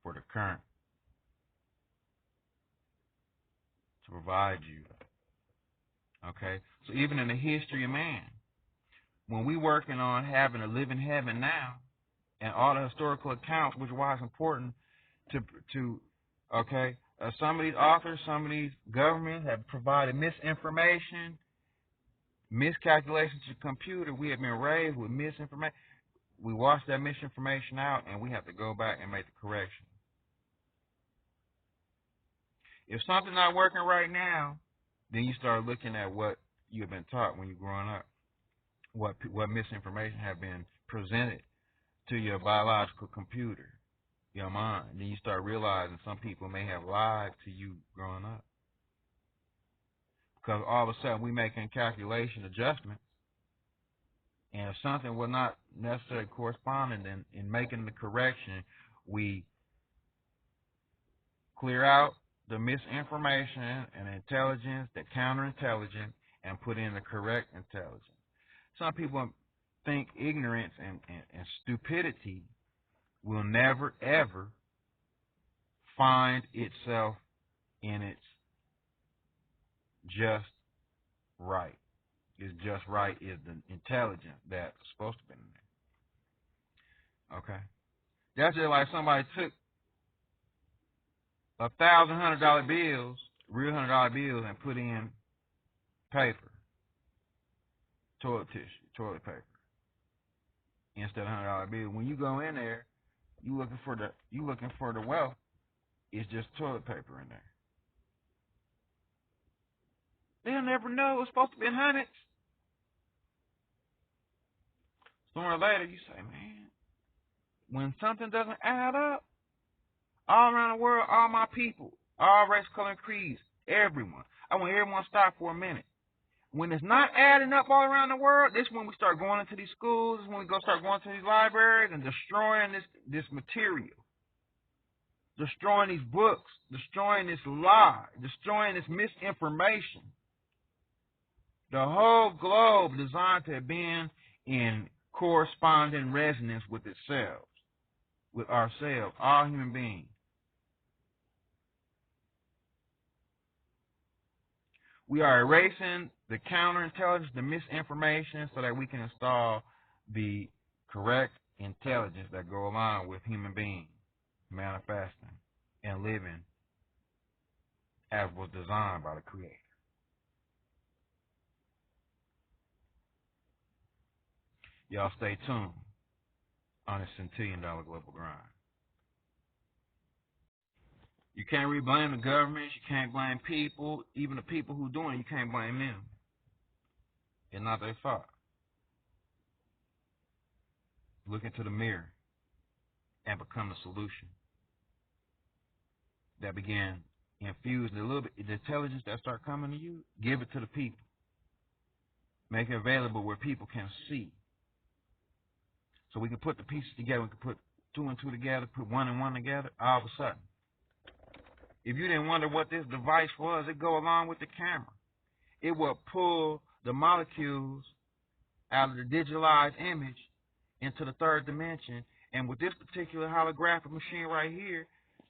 for the current to provide you. Okay? So even in the history of man, when we working on having a living heaven now, and all the historical accounts, which is why it's important to okay, some of these authors, some of these governments have provided misinformation, miscalculations to the computer. We have been raised with misinformation. We wash that misinformation out, and we have to go back and make the correction. If something's not working right now, then you start looking at what you've been taught when you're growing up, what misinformation have been presented to your biological computer, your mind. Then you start realizing some people may have lied to you growing up. Because all of a sudden we making calculation adjustments, and if something will not necessarily correspond in making the correction, we clear out the misinformation and intelligence, the counterintelligence, and put in the correct intelligence. Some people think ignorance and stupidity will never, ever find itself in its just right. It's just right is the intelligence that's supposed to be in there. Okay? That's just like somebody took $1,000 bills, real $100 bills, and put in paper, toilet tissue, toilet paper, instead of $100 bill. When you go in there, you looking for the wealth. It's just toilet paper in there. They'll never know it's supposed to be in hundreds. Sooner or later, you say, man, when something doesn't add up, all around the world, all my people, all race, color, and creeds, everyone. I want everyone to stop for a minute. When it's not adding up all around the world, this is when we start going into these schools, this is when we start going to these libraries and destroying this material. Destroying these books, destroying this lie, destroying this misinformation. The whole globe designed to be in corresponding resonance with itself, with ourselves, all human beings. We are erasing the counterintelligence, the misinformation, so that we can install the correct intelligence that go along with human beings manifesting and living as was designed by the Creator. Y'all stay tuned on this $Centillion global grind. You can't really blame the governments, you can't blame people, even the people who doing it, you can't blame them. It's not their fault. Look into the mirror and become the solution. That began infusing a little bit the intelligence that start coming to you, give it to the people. Make it available where people can see. So we can put the pieces together, we can put 2 and 2 together, put 1 and 1 together, all of a sudden. If you didn't wonder what this device was, it go along with the camera. It will pull the molecules out of the digitalized image into the third dimension. And with this particular holographic machine right here,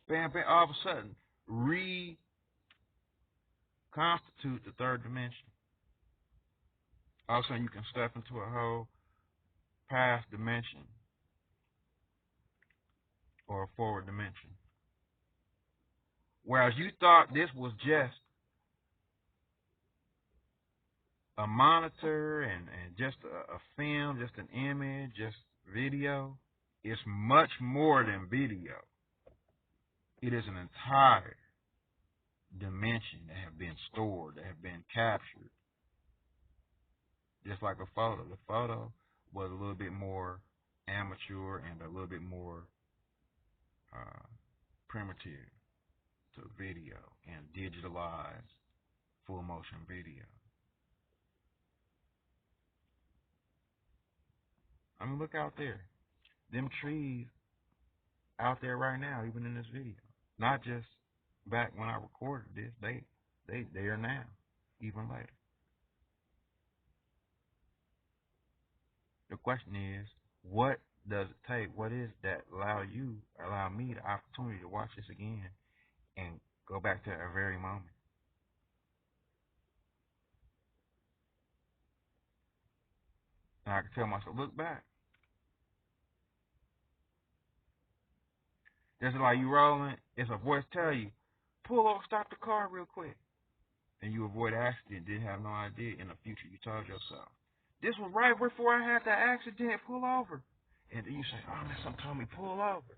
bam, bam, all of a sudden, reconstitute the third dimension. All of a sudden, you can step into a whole past dimension or a forward dimension. Whereas you thought this was just a monitor and just a film, just an image, just video, it's much more than video. It is an entire dimension that have been stored, that have been captured. Just like a photo. The photo was a little bit more amateur and a little bit more primitive to video and digitalized full motion video. I mean, look out there. Them trees out there right now, even in this video. Not just back when I recorded this, they are now, even later. The question is, what does it take? What is that allow me the opportunity to watch this again and go back to that very moment? And I can tell myself, look back. Just like you rolling, it's a voice tell you, pull over, stop the car real quick. And you avoid accident, didn't have no idea. In the future, you told yourself, this was right before I had the accident, pull over. And then you say, oh man, something told me pull over.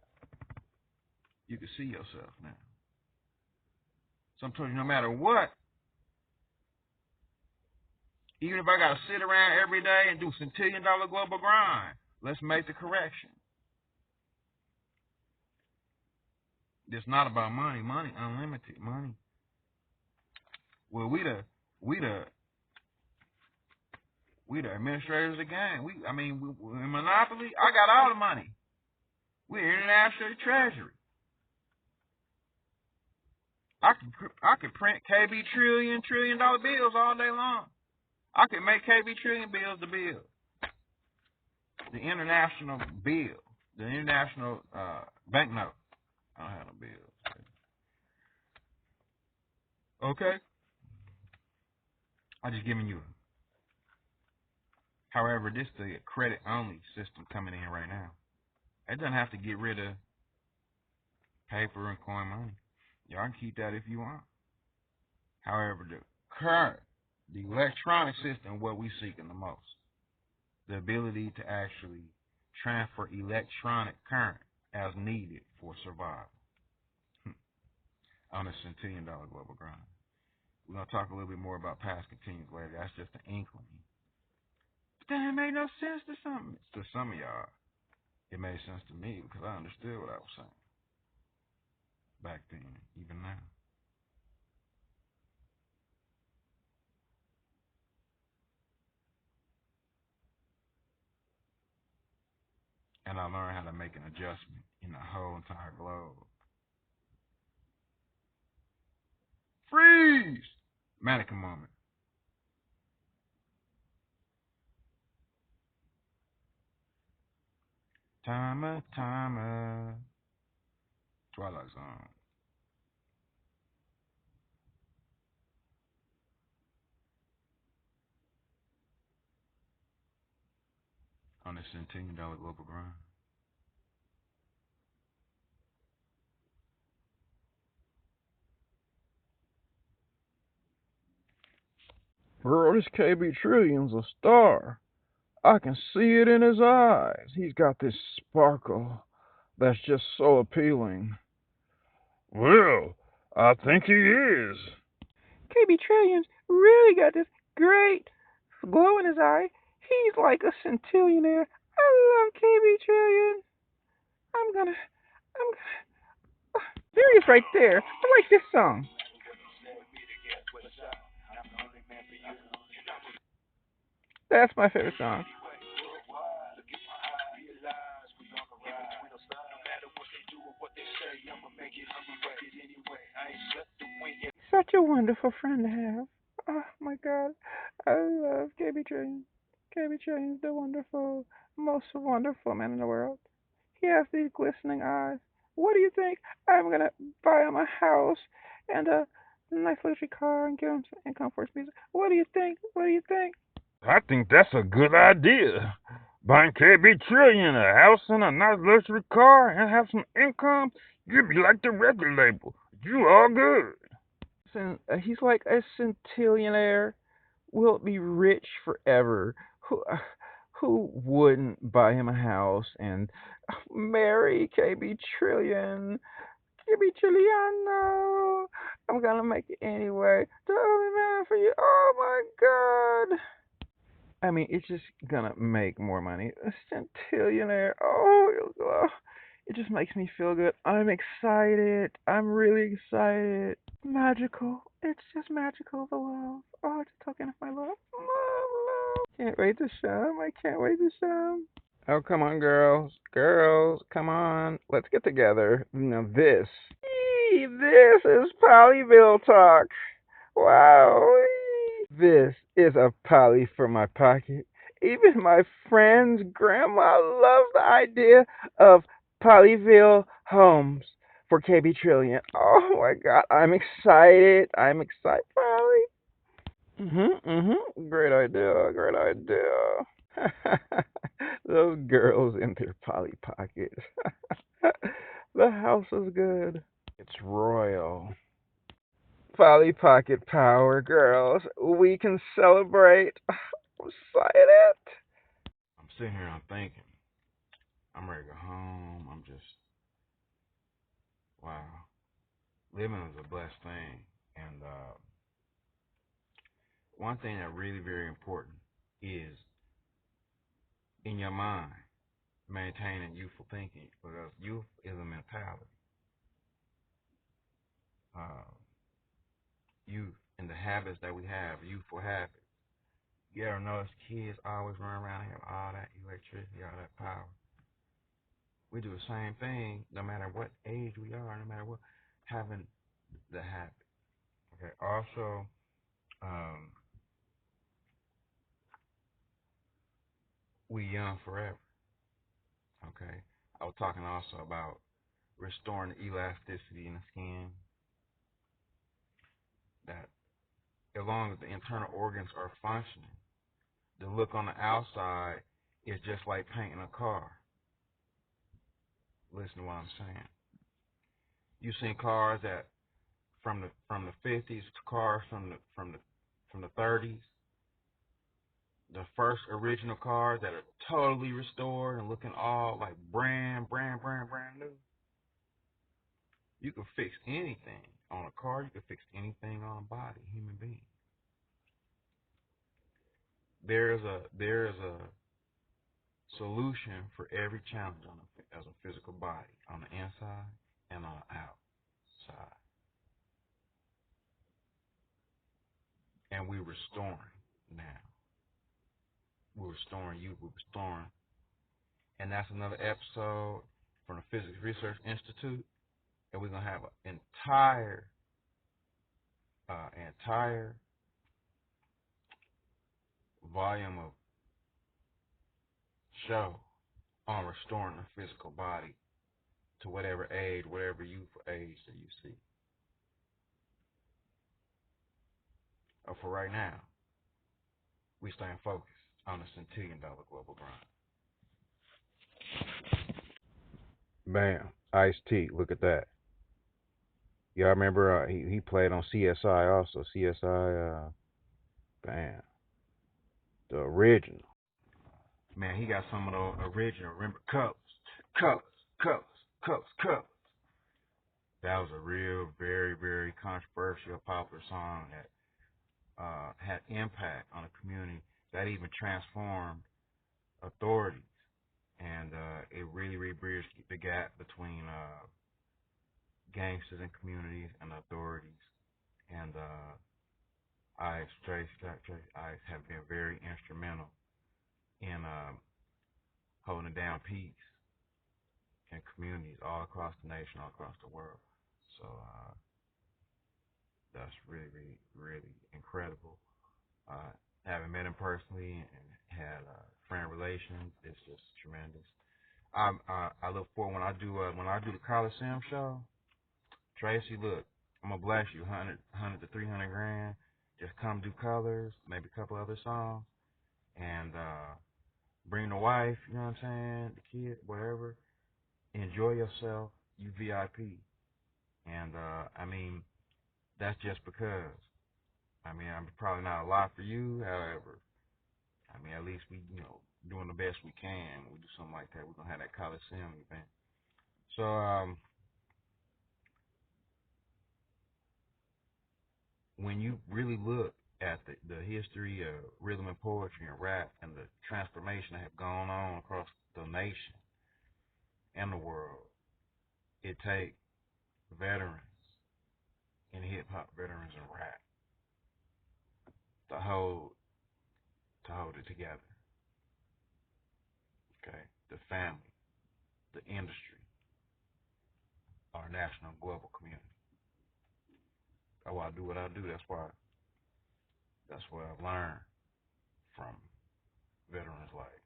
You can see yourself now. Something told you no matter what, even if I got to sit around every day and do $Centillion global grind, let's make the correction. It's not about money. Money, unlimited money. Well, we the administrators of the game. In Monopoly, I got all the money. We're international treasury. I could print KB trillion dollar bills all day long. I could make KB trillion bills the bill. the international bill, the international banknote. I don't have no bills. Okay? I'm just giving you. However, this is the credit only system coming in right now. It doesn't have to get rid of paper and coin money. Y'all can keep that if you want. However, the electronic system, what we seeking the most. The ability to actually transfer electronic current as needed for survival on a $Centillion global grind. We're going to talk a little bit more about past continues later. That's just an inkling. But that made no sense to some of y'all. It made sense to me because I understood what I was saying back then, even now. And I learned how to make an adjustment in the whole entire globe. Freeze! Mannequin moment. Timer. Twilight Zone. On this $10 global grind. Bro, this KB Trillion's a star. I can see it in his eyes. He's got this sparkle that's just so appealing. Well, I think he is. KB Trillion's really got this great glow in his eye. He's like a centillionaire. I love KB Trillion. I'm there he is right there. I like this song. That's my favorite song. Such a wonderful friend to have. Oh my God, I love KB Trillion. KB Trillion's the most wonderful man in the world. He has these glistening eyes. What do you think? I'm gonna buy him a house and a nice luxury car and give him some income for his music. What do you think? What do you think? I think that's a good idea. Buying KB Trillion a house and a nice luxury car and have some income, you'd be like the record label. You all good. He's like a centillionaire. Will be rich forever. Who wouldn't buy him a house and marry KB Trillion? KB Trilliano. I'm gonna make it anyway. The only man for you. Oh my God. I mean, it's just gonna make more money. A centillionaire. Oh, it just makes me feel good. I'm excited. I'm really excited. Magical. It's just magical, the love. Oh, just talking of my love. Love. Can't wait to show him. I can't wait to show him. Oh, come on, girls. Girls, come on. Let's get together. Now, this is Polyville talk. Wow. This is a poly for my pocket. Even my friend's grandma loves the idea of Polyville homes for KB Trillion. Oh my God, I'm excited. I'm excited, Polly. Great idea. Great idea. Those girls in their Polly pockets. The house is good. It's royal. Polly Pocket Power, girls. We can celebrate. I'm excited. I'm sitting here and I'm thinking. I'm ready to go home. I'm just, wow. Living is a blessed thing. And one thing that really very important is in your mind, maintaining youthful thinking, because youth is a mentality. Youth and the habits that we have, youthful habits. You ever notice kids always run around and have all that electricity, all that power? We do the same thing no matter what age we are, no matter what, having the habit. Okay. Also, we young forever. Okay. I was talking also about restoring the elasticity in the skin. That as long as the internal organs are functioning, the look on the outside is just like painting a car. Listen to what I'm saying. You've seen cars that from the 50s, cars from the 30s, the first original cars that are totally restored and looking all like brand new. You can fix anything on a car. You can fix anything on a body, human being. There is a solution for every challenge as a physical body, on the inside and on the outside. And we're restoring now. We're restoring you. We're restoring. And that's another episode from the Physics Research Institute. And we're going to have an entire volume of show on restoring the physical body to whatever age, whatever youthful age that you see. For right now, we staying focused on the Centillion global grind. Bam. Ice-T. Look at that. Y'all remember he played on CSI also. CSI, bam. The original. Man, he got some of the original. Remember, colors. That was a real, very, very controversial, popular song that had impact on the community. That even transformed authorities, and it really, really bridged the gap between gangsters and communities and authorities. And Trace Ice have been very instrumental in holding down peace in communities all across the nation, all across the world. So that's really, really, really incredible. Having met him personally and had friend relations, it's just tremendous. I look forward when I do the Coliseum show. Tracy, look, I'm gonna bless you 100 to 300 grand. Just come do colors, maybe a couple other songs, and bring the wife. You know what I'm saying? The kid, whatever. Enjoy yourself. You VIP. And I mean, that's just because. I mean, I'm probably not a lot for you. However, I mean, at least we, doing the best we can. We do something like that. We're gonna have that Coliseum event. So when you really look at the history of rhythm and poetry and rap and the transformation that have gone on across the nation and the world, it takes veterans in hip hop, veterans in rap to hold it together. Okay, the family, the industry, our national and global community. That's why I do what I do. That's what I've learned from veterans like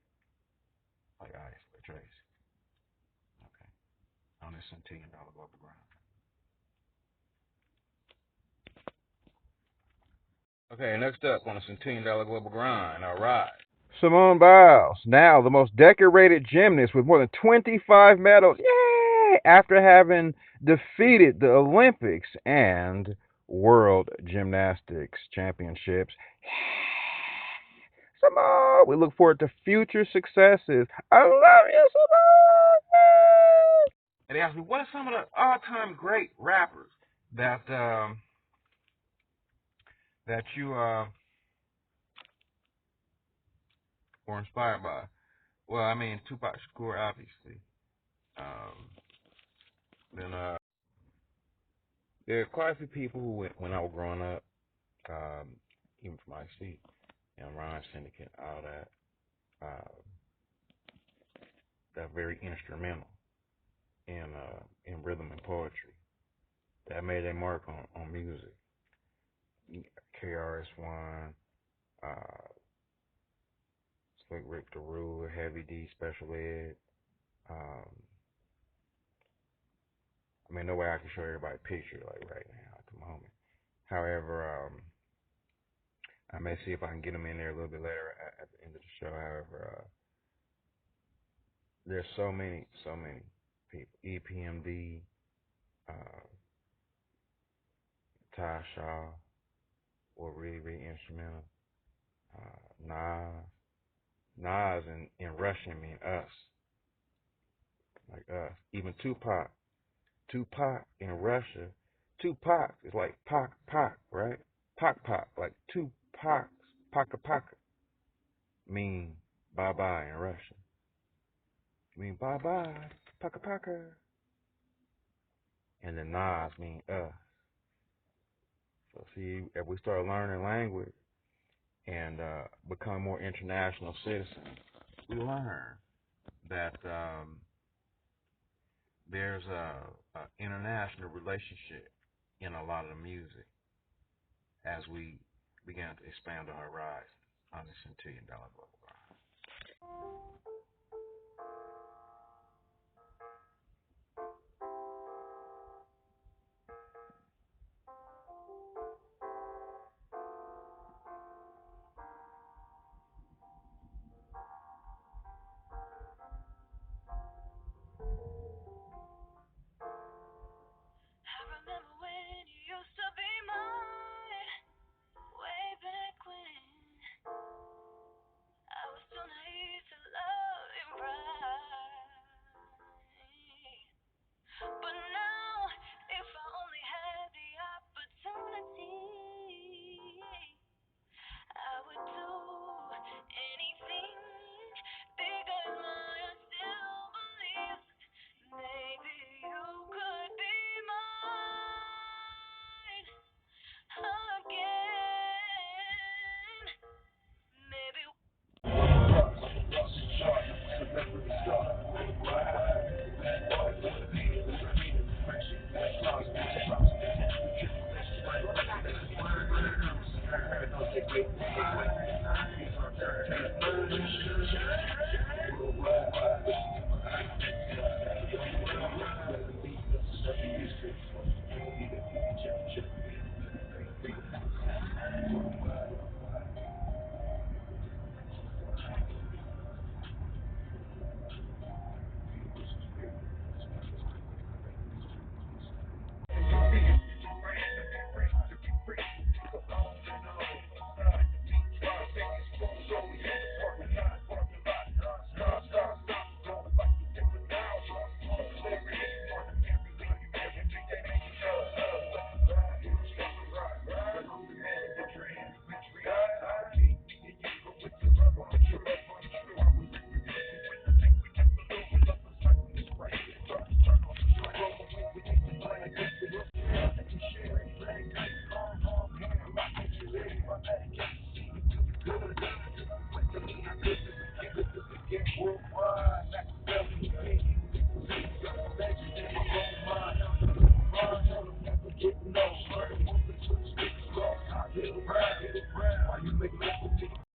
Ice, like Tracy. Okay, on this Centillion global grind. Okay, next up on the Centillion global grind. All right. Simone Biles, now the most decorated gymnast with more than 25 medals. Yay! After having defeated the Olympics and World Gymnastics Championships. Simone, we look forward to future successes. I love you, Simone. And they asked me, what are some of the all-time great rappers that you were inspired by? Well, I mean, Tupac Shakur, obviously. Then there are quite a few people who, when I was growing up, even from IC, Ryan Syndicate, all that, that very instrumental in rhythm and poetry. That made their mark on music. KRS-One, Slick Rick the Ruler, Heavy D, Special Ed, I mean, no way I can show everybody a picture like right now at the moment. However, I may see if I can get them in there a little bit later at the end of the show. However, there's so many people. EPMD, Ty Shaw, were really instrumental. Nas in Russian mean us, like us. Even Tupac in Russia, Tupac is like Pac, right? Pac, like two Pacs, Paka, mean bye-bye in Russian. Mean bye-bye, Paka. And then Nas mean us. So see, if we start learning language and become more international citizens, we learn that there's a international relationship in a lot of the music as we begin to expand our horizon on the $1 Centillion global.